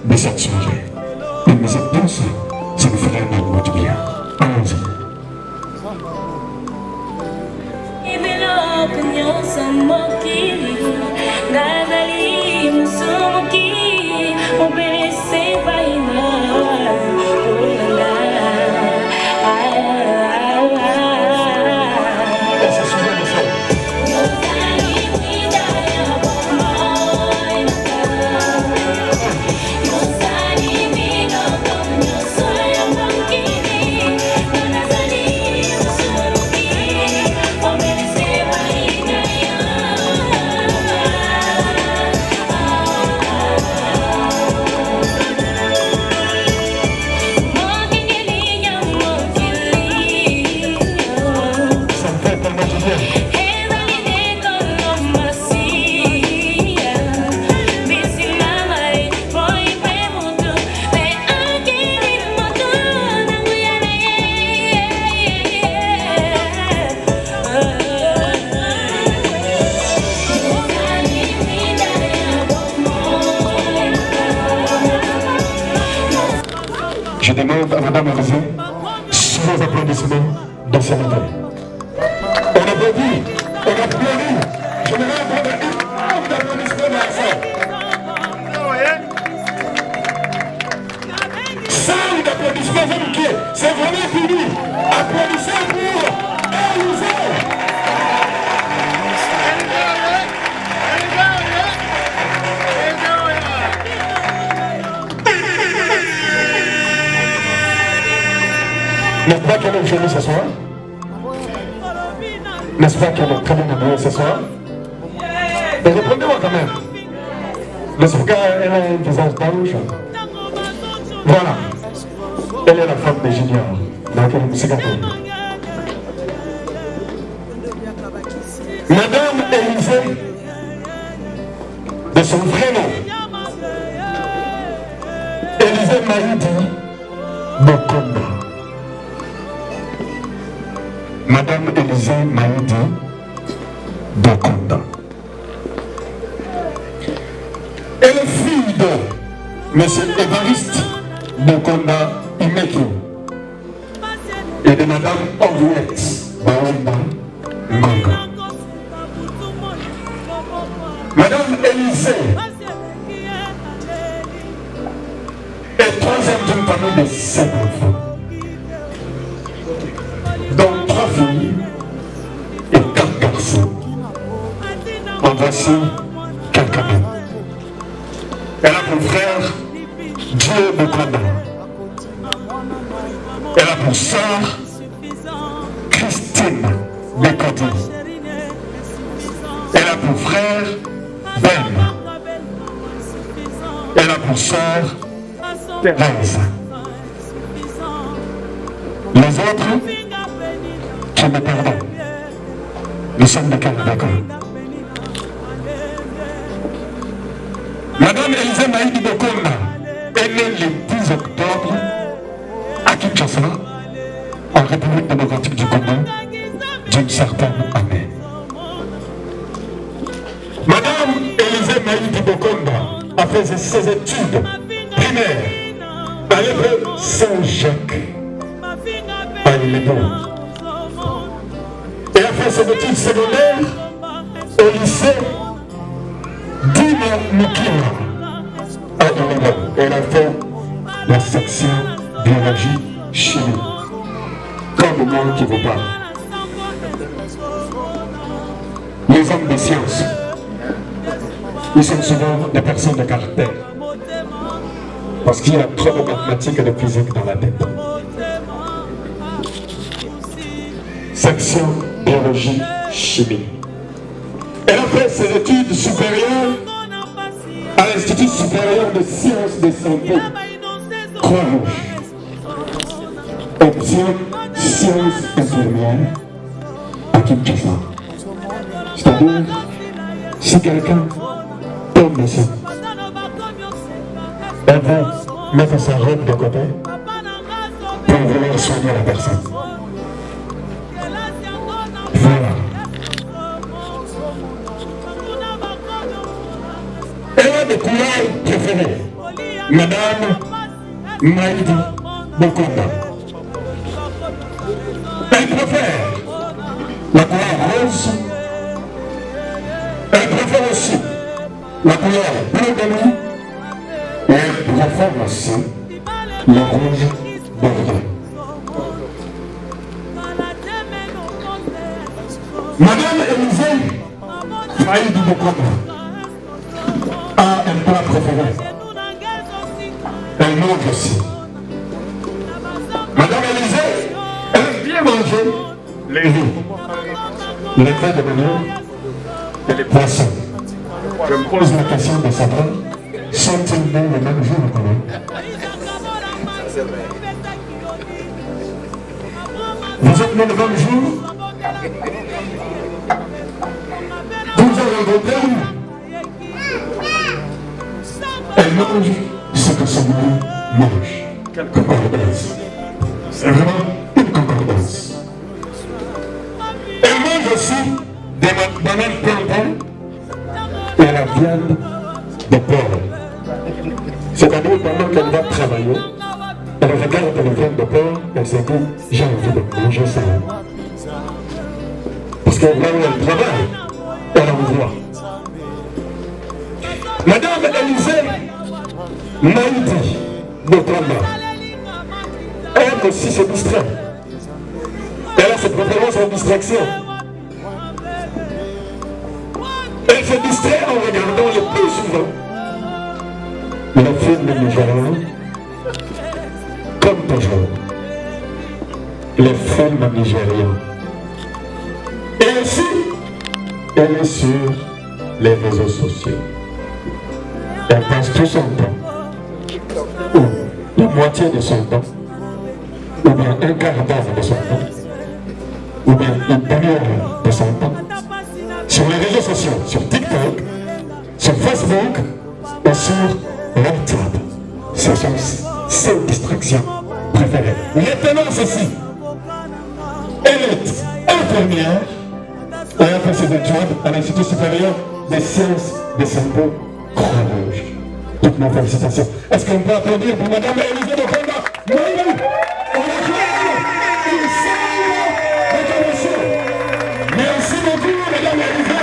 Q: de cette soirée. Une musique douce, ça nous ferait énormément du bien. Allons-y. Je demande à Madame Arizé, sous vos applaudissements, de se lever. On applaudit, on applaudit. Je me rends compte une d'applaudissements dans la salle. 5 d'applaudissements, vous me dites, c'est vraiment fini. Applaudissez pour Arizé. N'est-ce pas qu'elle est jolie ce soir? N'est-ce pas qu'elle est très bien habillée ce soir? Et répondez-moi quand même. N'est-ce pas qu'elle a un visage d'ange? Voilà. Elle est la femme de Junior. Donc elle est cigatoune. Madame Élisée, de son vrai nom, Élisée Maïdi Bokonda. Madame Élisée Maïdi Bokonda. Elle est fille M. Évariste Bokonda Imeki et de Mme Henriette Baomba Manga. Madame Élisée est troisième d'une famille de 7 enfants, dont 3 filles et 4 garçons. En voici quelques-uns. Elle a pour frère Dieu Bokonda. Elle a pour sœur Christine Bekoti. Elle a pour frère Ben. Elle a pour sœur Thérèse. Les autres, tu me pardonnes. Nous sommes de quel d'accord? Madame Élisée Maïdi Bokonda est née le 10 octobre à Kinshasa, en République démocratique du Congo, d'une certaine année. Madame Élisée Maïdi Bokonda a fait ses études primaires à l'école Saint-Jacques, à Ilébo. Et a fait ses études secondaires au lycée Dina Mukina à Ilébo. Elle a fait la section biologie, chimie, comme moi qui vous parle. Les hommes de science, ils sont souvent des personnes de caractère, parce qu'il y a trop de mathématiques et de physique dans la tête. Section biologie, chimie. Elle a fait ses études supérieures à l'Institut supérieur de sciences de santé, Croix-Rouge. Option sciences infirmières à Kinshasa. C'est-à-dire, si quelqu'un tombe ici, elle va mettre sa robe de côté pour vouloir soigner la personne. Voilà. Elle a des couleurs préférées. Madame Maïdi Bokonda. Elle préfère la couleur rose. Elle préfère aussi la couleur bleu de nuit. Et elle préfère aussi le rouge bordeaux. Madame Élisée Maïdi Bokonda a un plat préféré. Elle mange aussi. Madame Élisée aime bien manger les riz, les feuilles de manioc et les poissons. Je me pose la question de savoir, sont-ils nés le même jour que nous? Vous êtes nés le même jour? Vous avez rencontré où? Elle mange ce que son mari mange. Quelle concordance. C'est vraiment une concordance. Elle mange aussi des bananes plantains et la viande de porc. C'est-à-dire pendant qu'elle va travailler, elle regarde la viande de porc, elle se dit, j'ai envie de manger ça. Parce que là où elle travaille, elle en voit. Madame Élisée Maïdi Bokonda aime aussi se distraire. Elle a ses préférences en distraction. Elle se distrait en regardant le plus souvent les films nigériens, comme toujours. Les films nigériens. Et ainsi, elle est sur les réseaux sociaux. Elle passe tout son temps, ou la moitié de son temps, ou bien un quart d'heure de son temps, ou bien une demi-heure de son temps, sur les réseaux sociaux, sur TikTok, sur Facebook et sur WhatsApp. Ce sont ses distractions préférées. Maintenant, ceci, elle est infirmière et a fait ses études à l'Institut supérieur des sciences de santé Croix-Rouge. toutes nos félicitations. Est-ce qu'on peut applaudir pour Madame Élisée Mokonda? Merci beaucoup, Madame Élisée.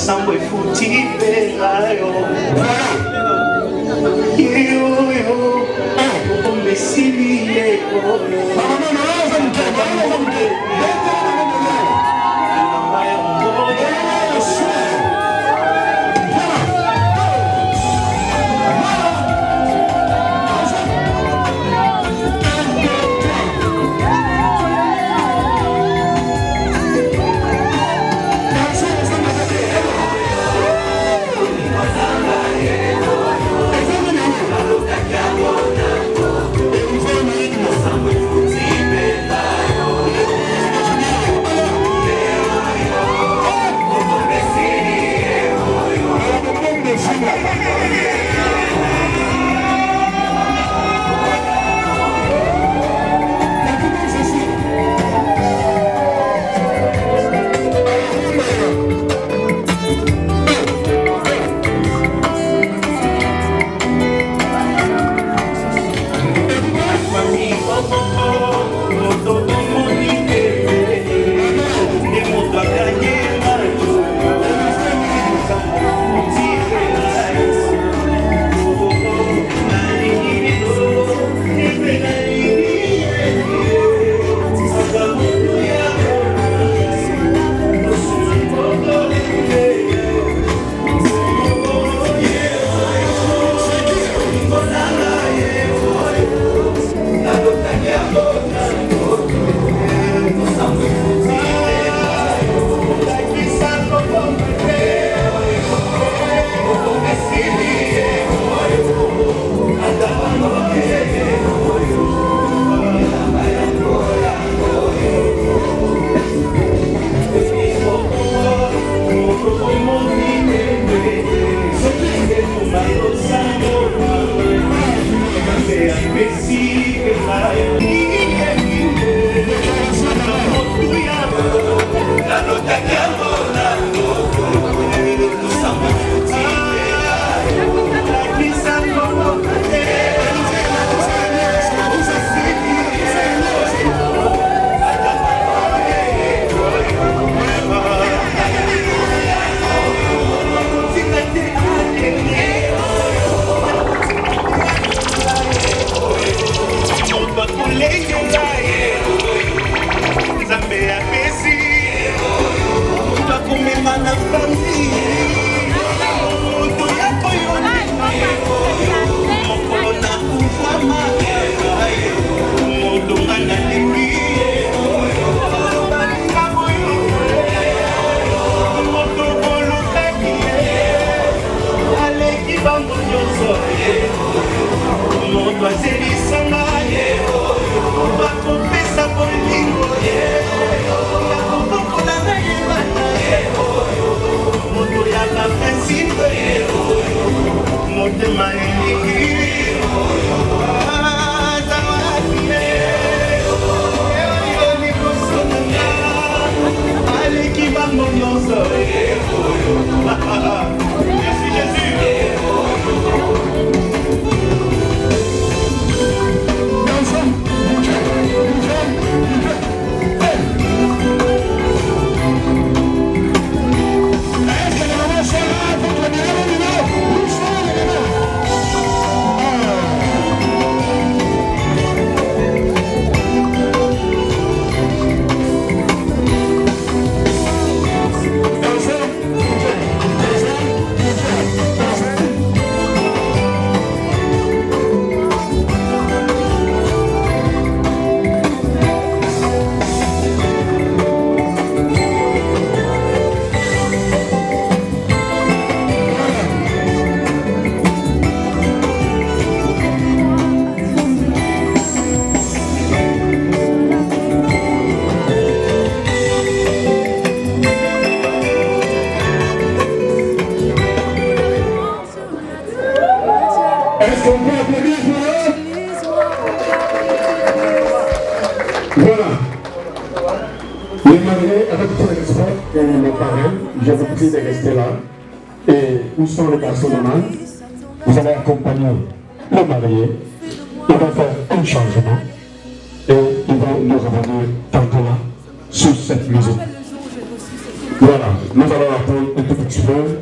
K: losambo efuti pengayo yoyo omesili yekoyo
Q: Je vous prie de rester là. Et où sont les garçons de main? Vous allez accompagner le marié. Il va faire un changement. Et il va nous revenir tantôt là, sous cette musique. Voilà. nous allons attendre un tout petit peu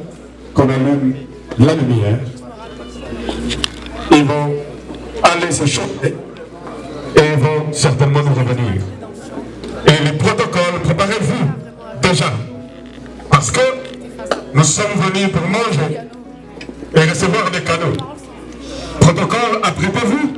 Q: qu'on allume la lumière. Ils vont aller se chauffer et ils vont certainement nous revenir. Et les protocoles, préparez-vous déjà. Parce que nous sommes venus pour manger et recevoir des cadeaux. Protocole, apprêtez-vous.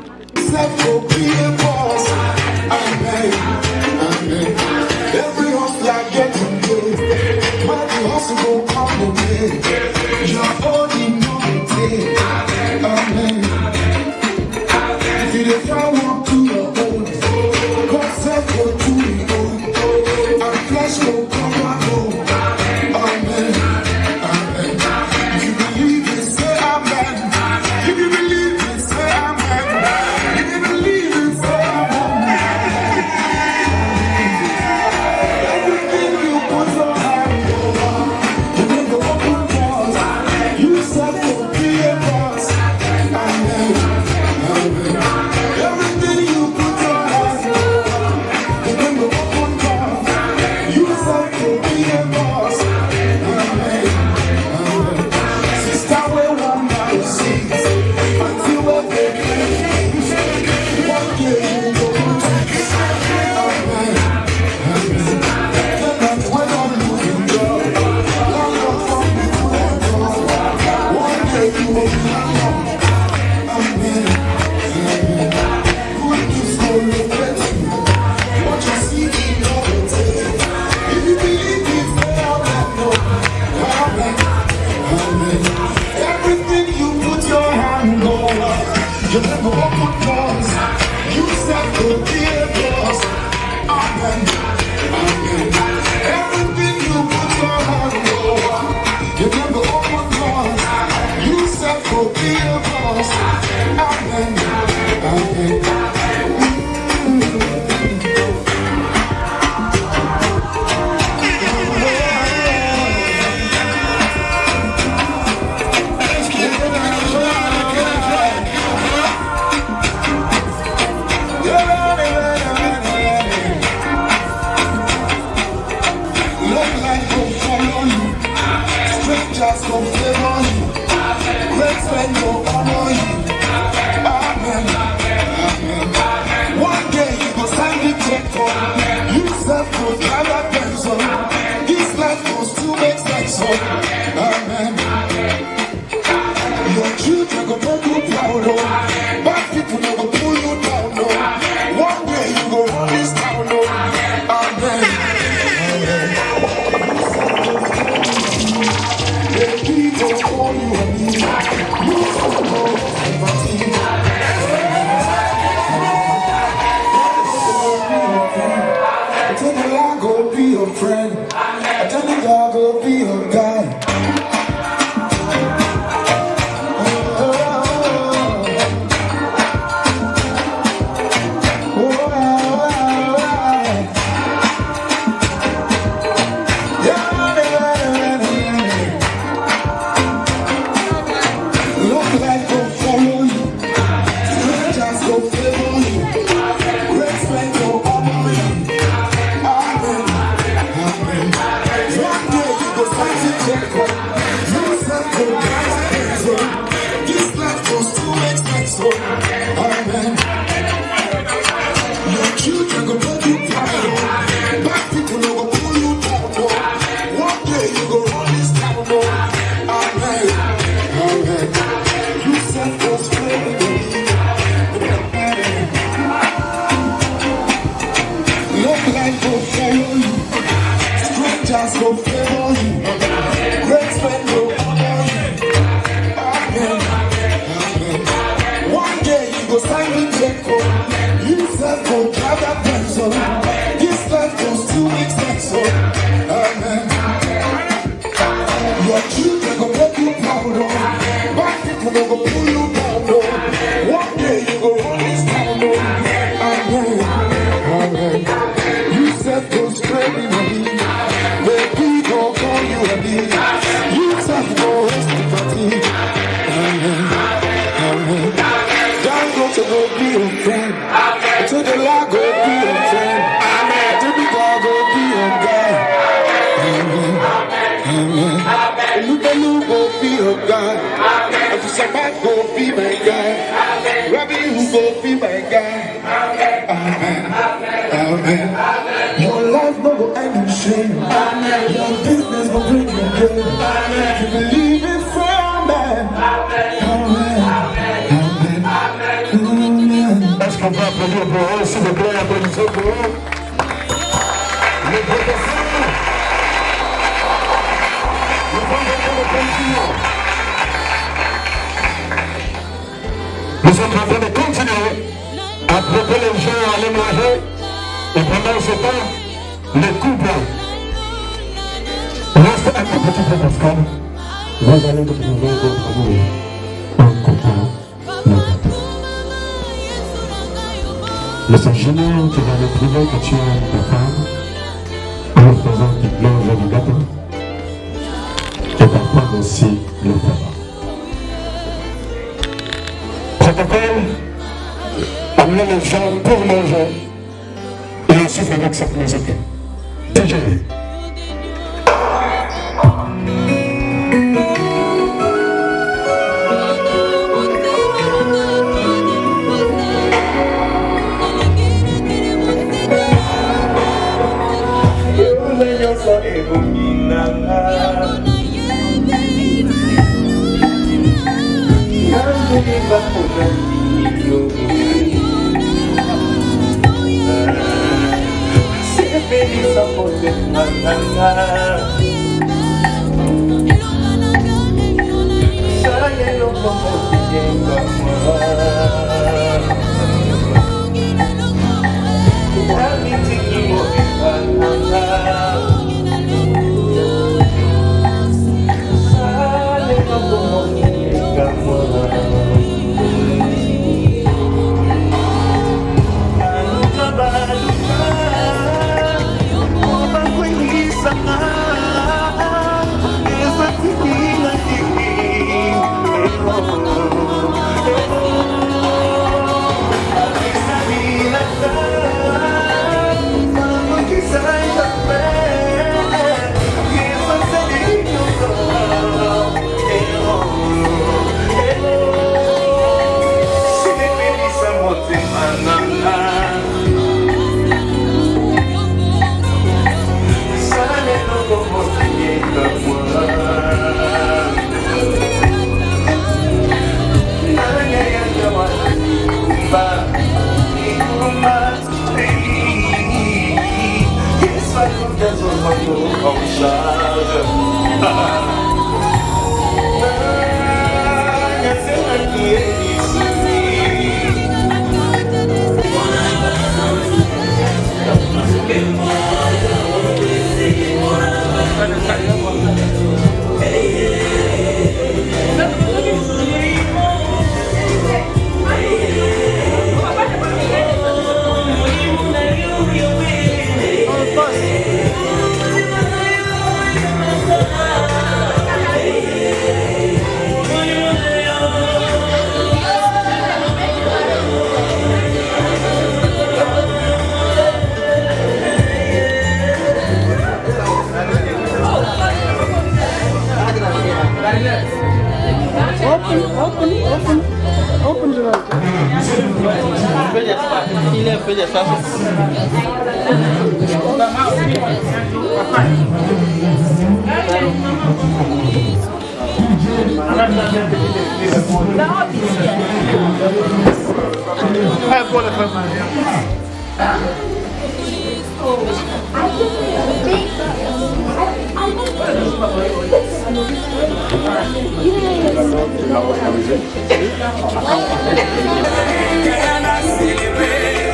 K: To the Lord, go be your friend. To the God, go be your guide.
Q: go be my guy. Amen. Amen. Your life no go end in shame. Your business go bring you gain. You believe it, say amen. Amen. Amen. Est-ce qu'on peut applaudir pour eux, s'il vous plaît, applaudissez pour eux. Les professeurs, nous sommes en train de continuer. Nous sommes en train de continuer à préparer les gens à aller manger. Et pendant ce temps, les couples restent un tout petit peu parce que vous allez vous trouver votre amour en coupant le gâteau. Le Seigneur qui va le prouver que tu aimes ta femme en faisant qu'il mange du gâteau. Et ta femme aussi le fera. Protocole, amenez les gens pour manger. Et ensuite avec cette musique. DJ.
F: Il est un peu d'espace.
K: Celebrate.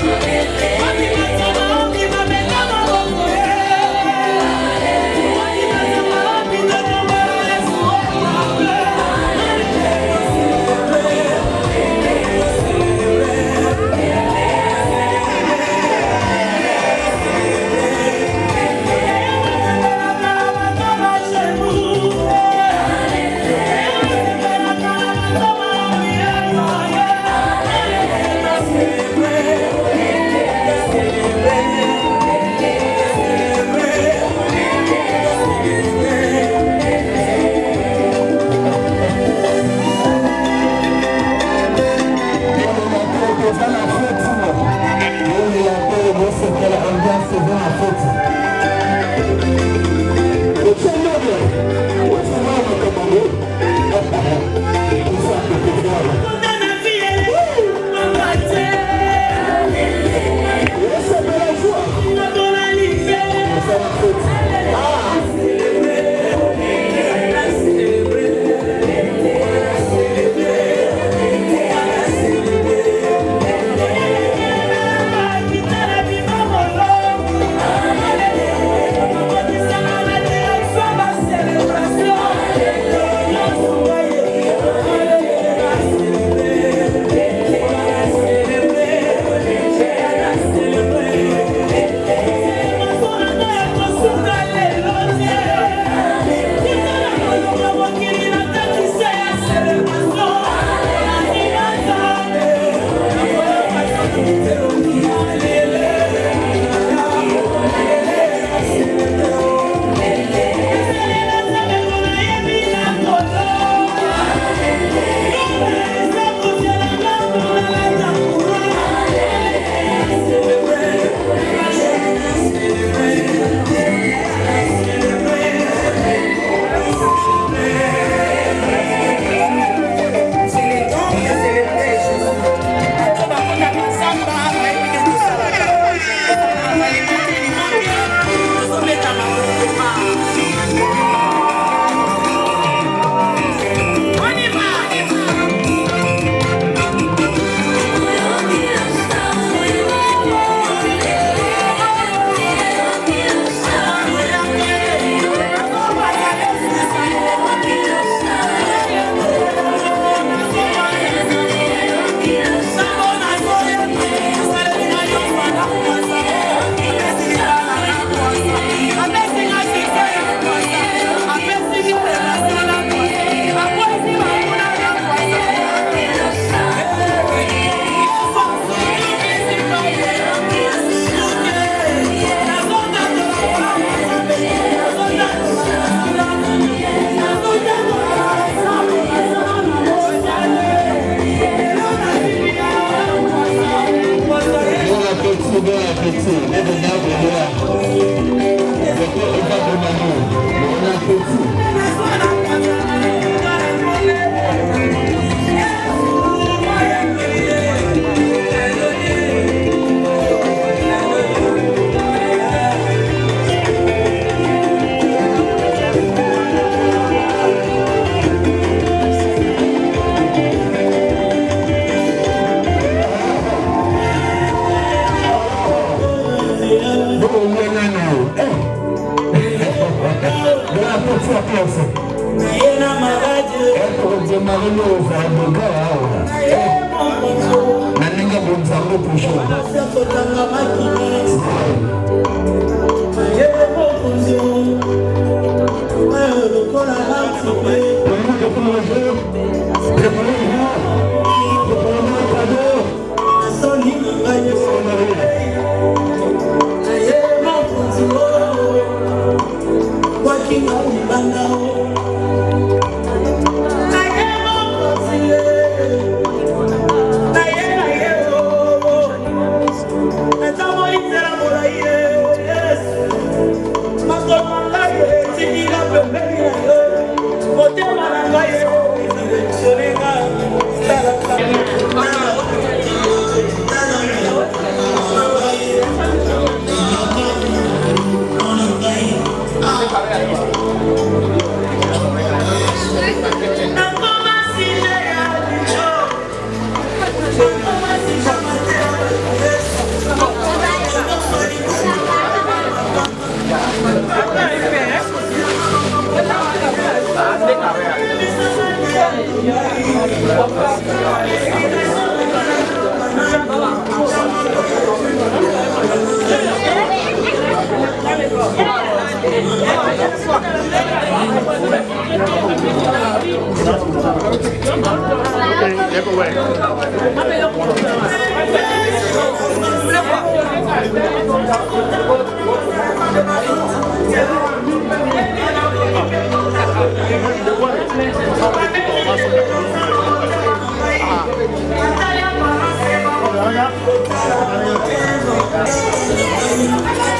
Q: Thank you.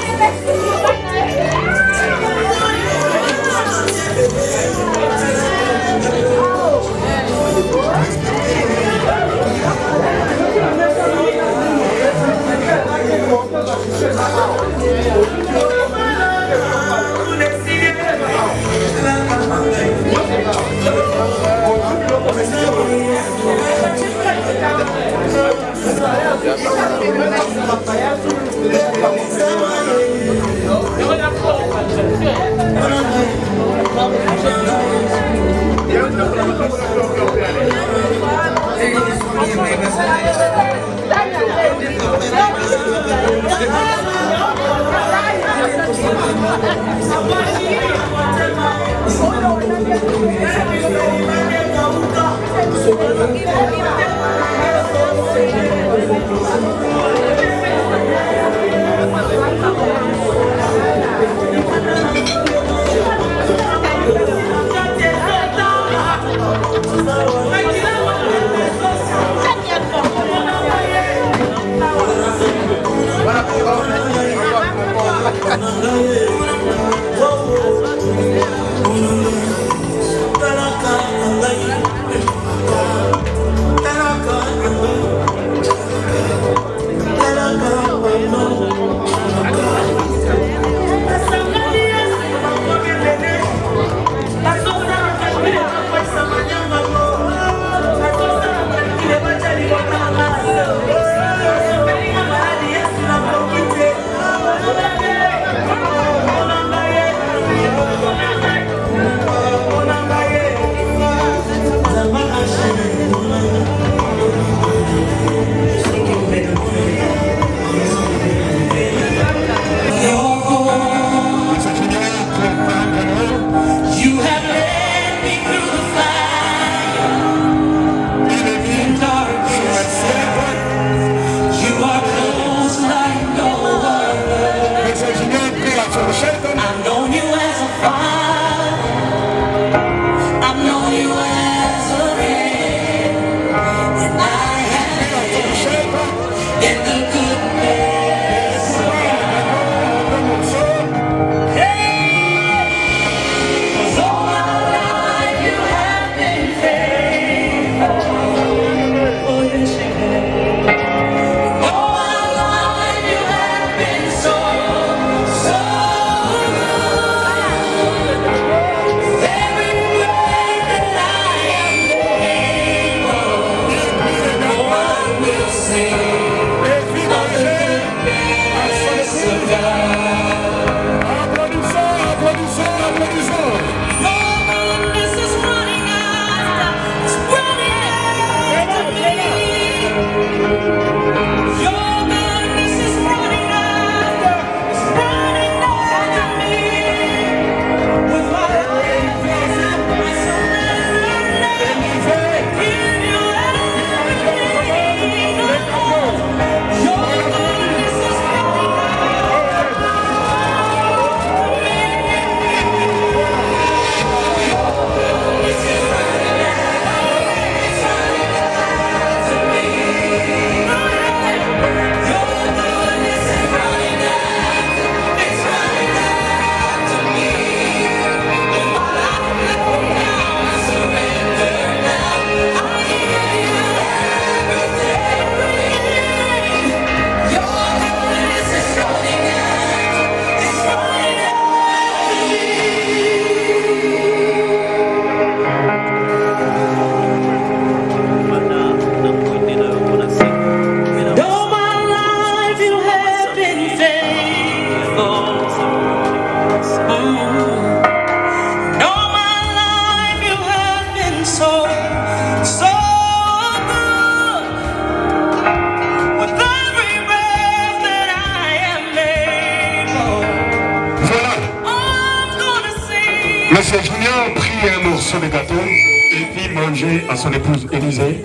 Q: Monsieur Junior prit un morceau de gâteau et fit manger à son épouse Élisée.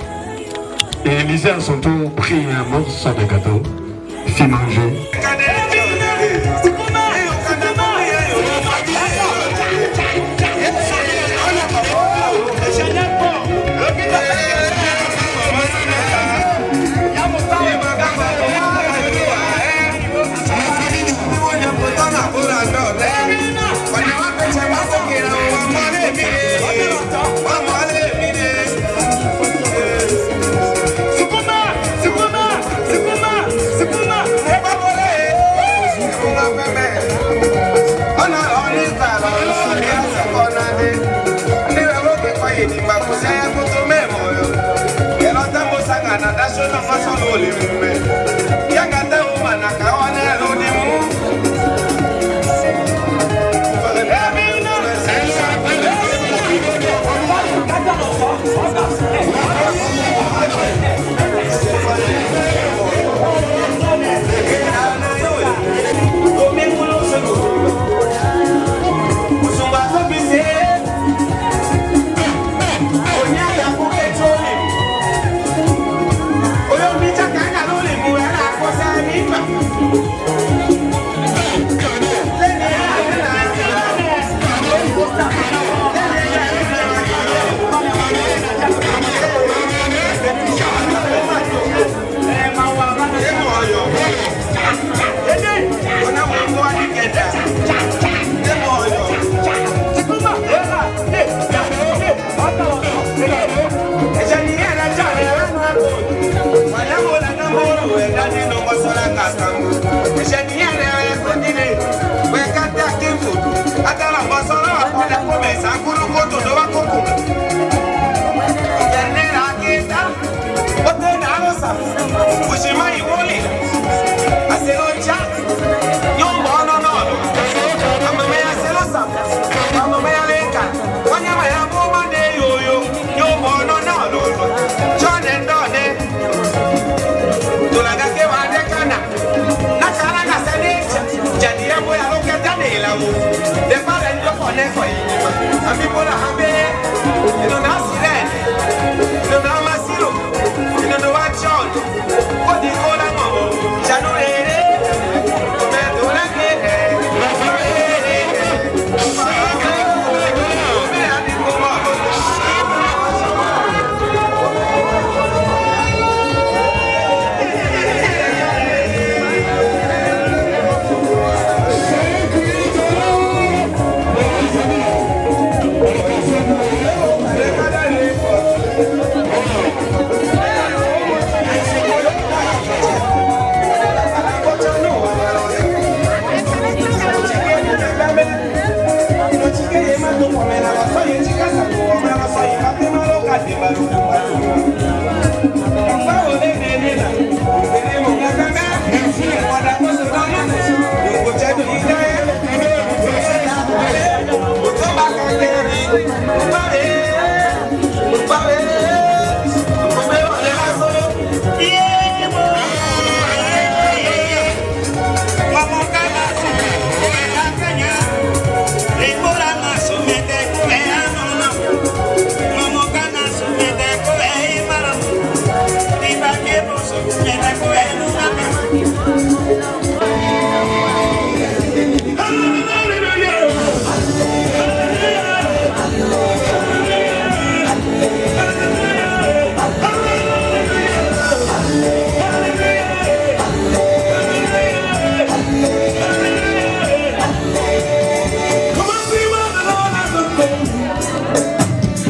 Q: Et Élisée à son tour prit un morceau de gâteau et fit manger.
K: Sukuma,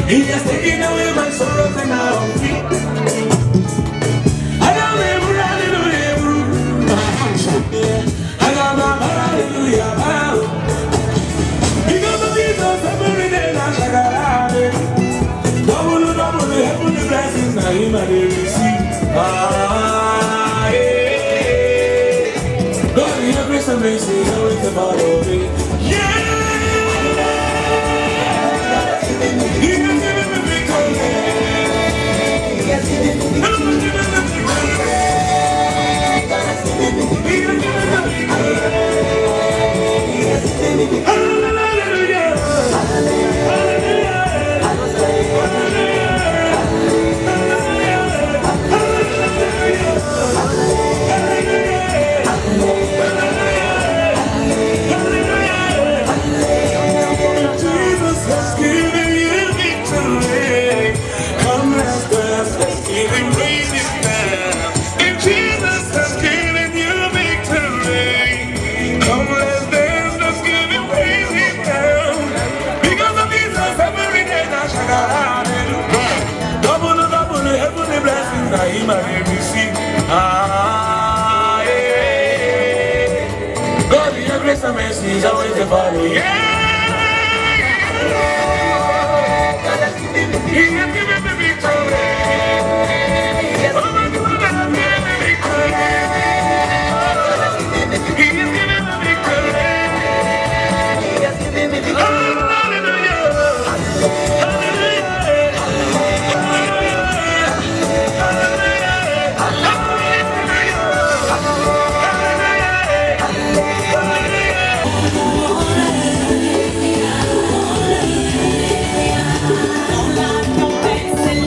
K: He has taken away my sorrows and now I'm free. I got my hallelujah. I got my hallelujah. Because of Jesus, every day I shall have it. Double, heavenly blessings, now him I receive. Ah, yeah. God, your grace and mercy, always about me. Yeah. Ah, yeah. God, your grace and mercy is always the follow. Yeah. He has given me victory. Oh, my God, has given me victory. He has given me victory. He has given me victory.
R: It's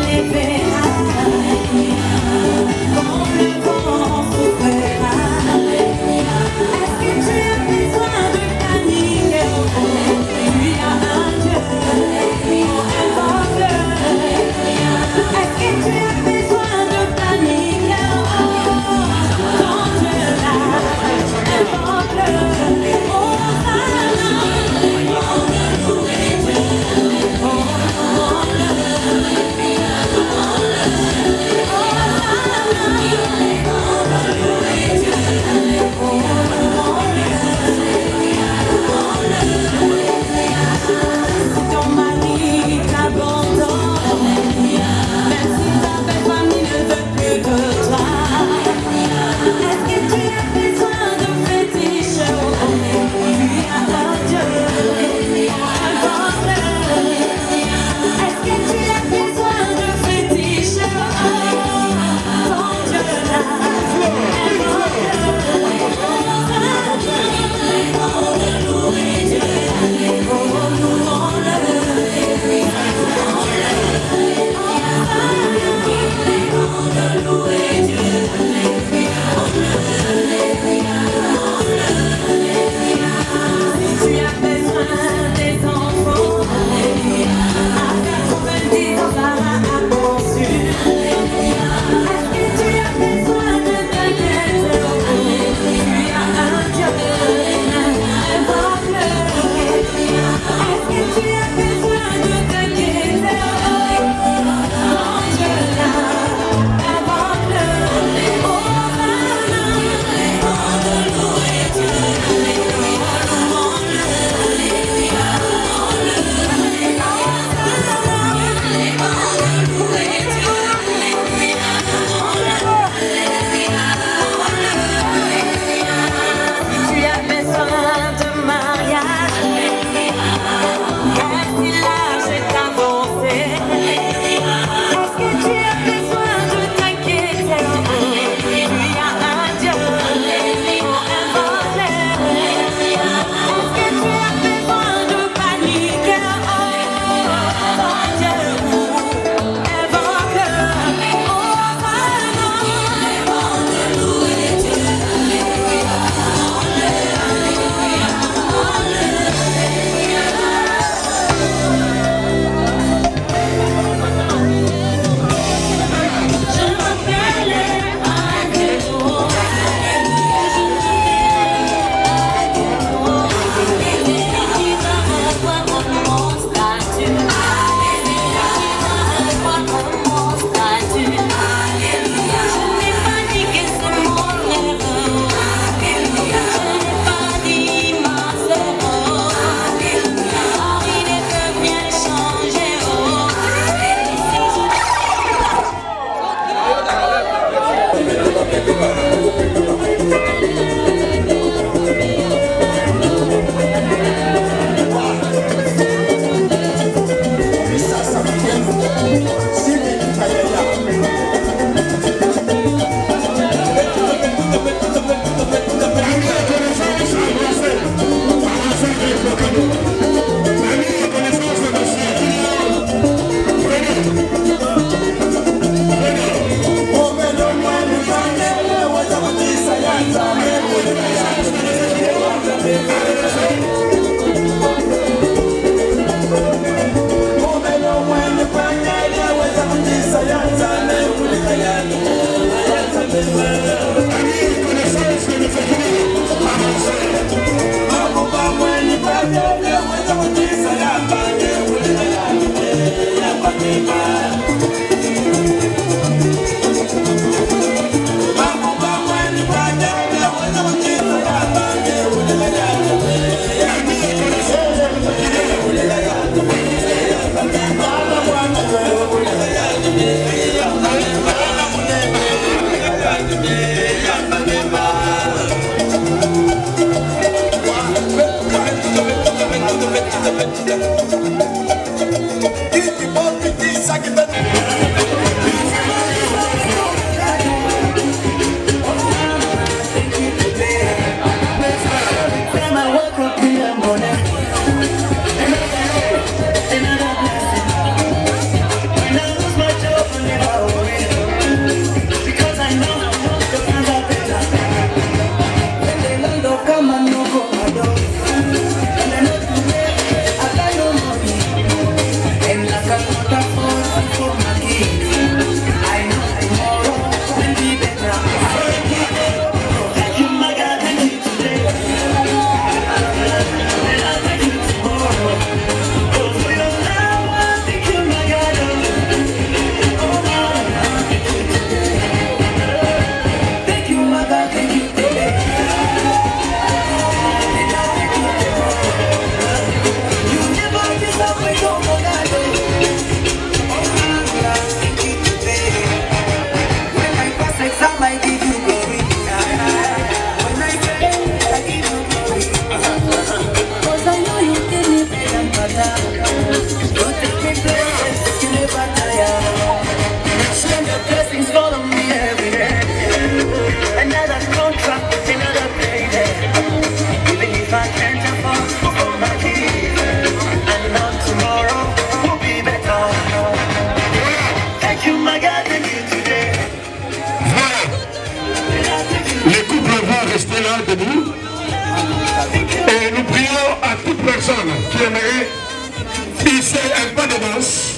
Q: personnes qui aimeraient ici un pas de danse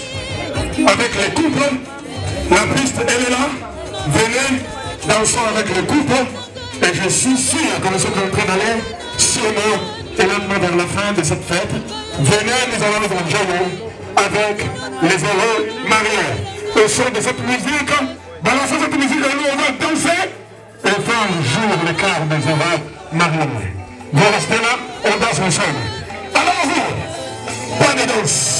Q: avec les couples. La piste, elle est là. Venez, dansons avec les couples. Et je suis sûr que nous sommes en train d'aller sûrement et lentement vers la fin de cette fête. Venez, nous allons nous enjoyer avec les heureux mariés. Au son de cette musique, balancez cette musique et nous on va danser et faire jour le quart des heureux mariés. Vous restez là, on danse ensemble. Alors vous, pas de danse.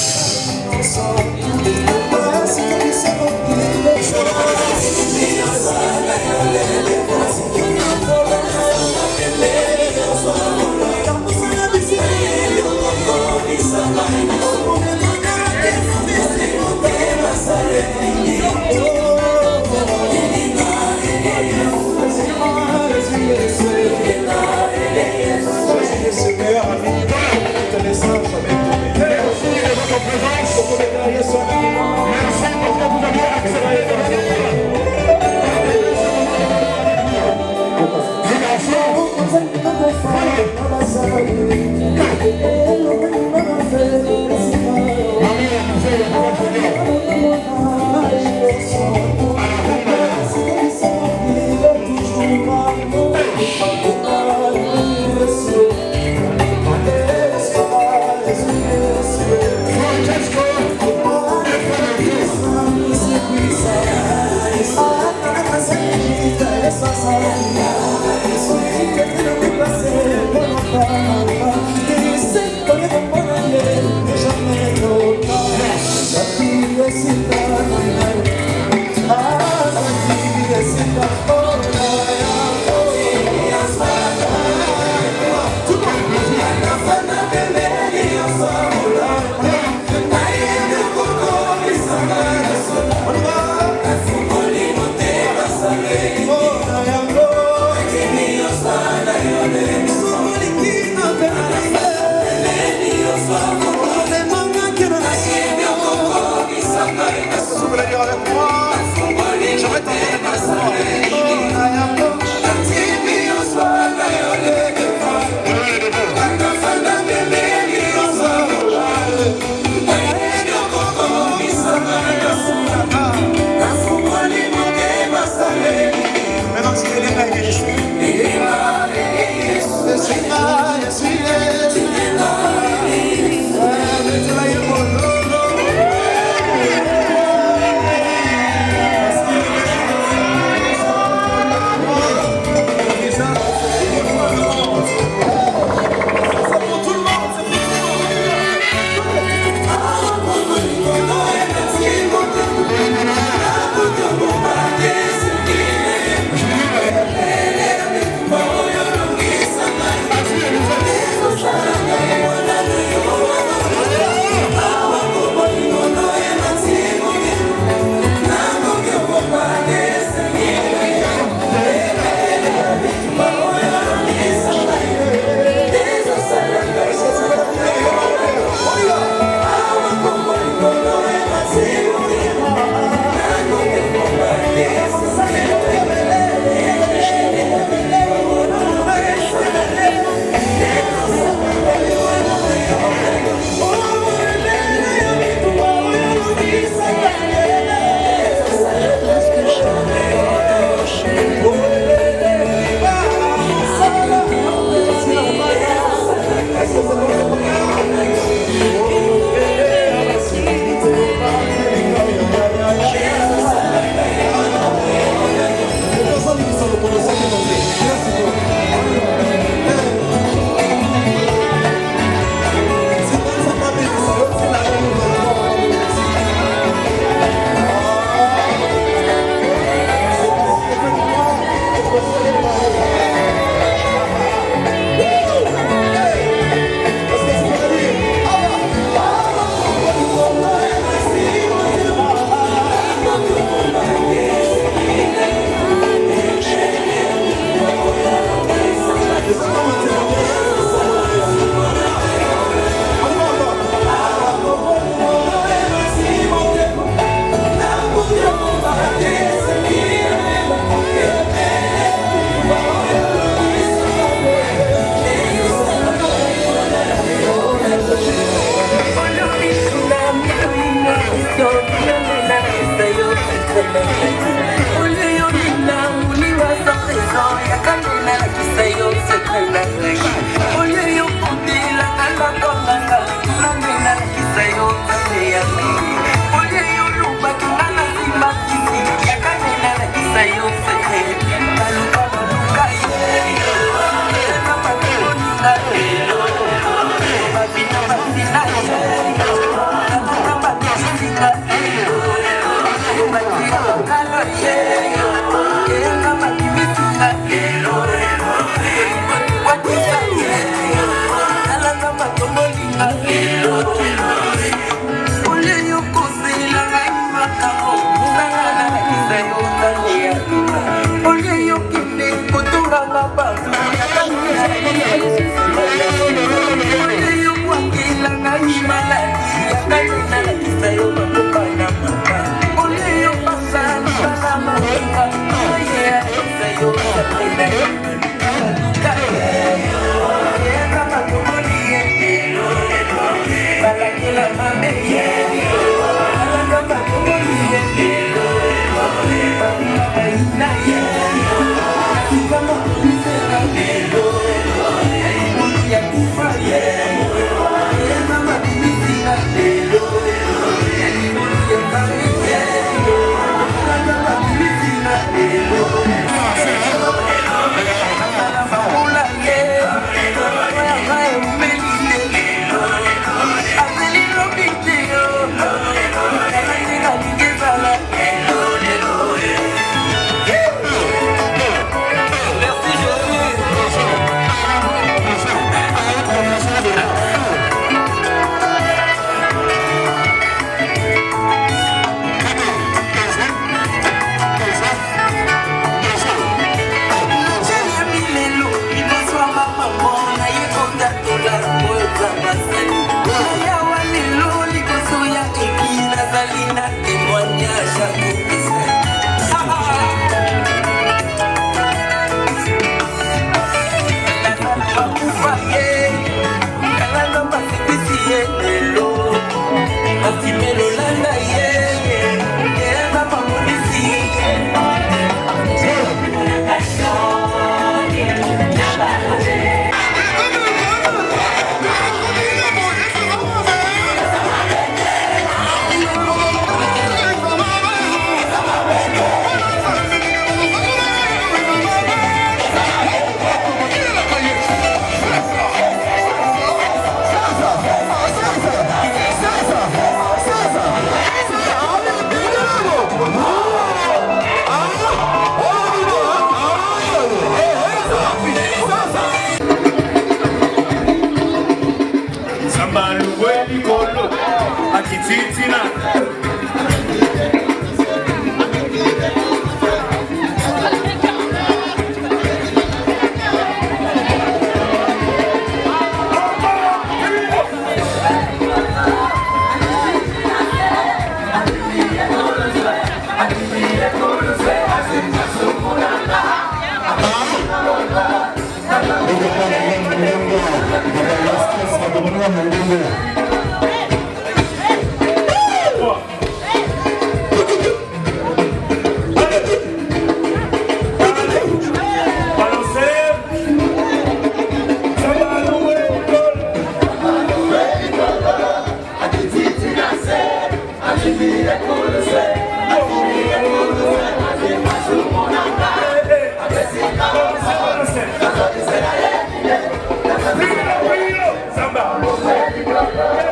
K: Samba.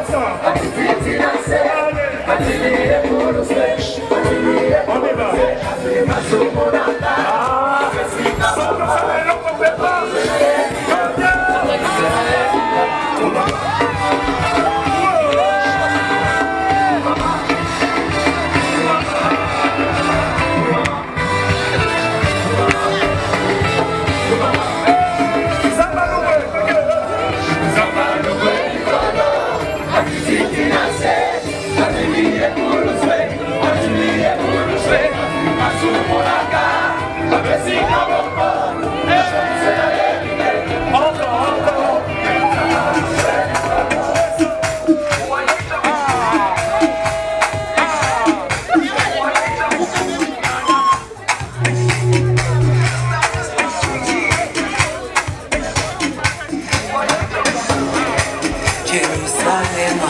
K: Jerusalema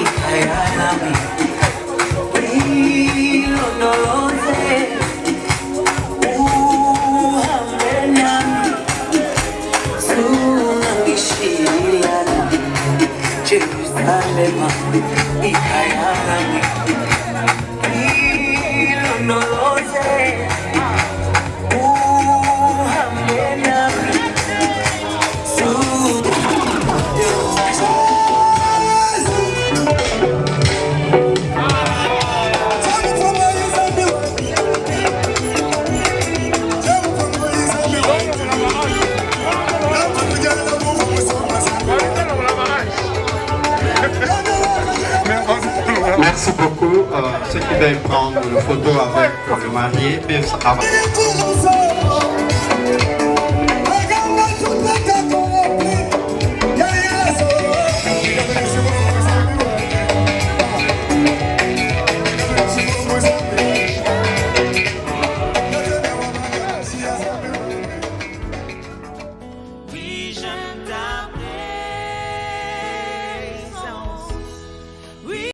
K: ikayanami ilondoloze uhambe nami sunangishilana Jerusalema ikayanami ilondoloze uhambe nami
I: Merci beaucoup. Ceux qui veulent prendre une photo avec le marié peuvent avoir.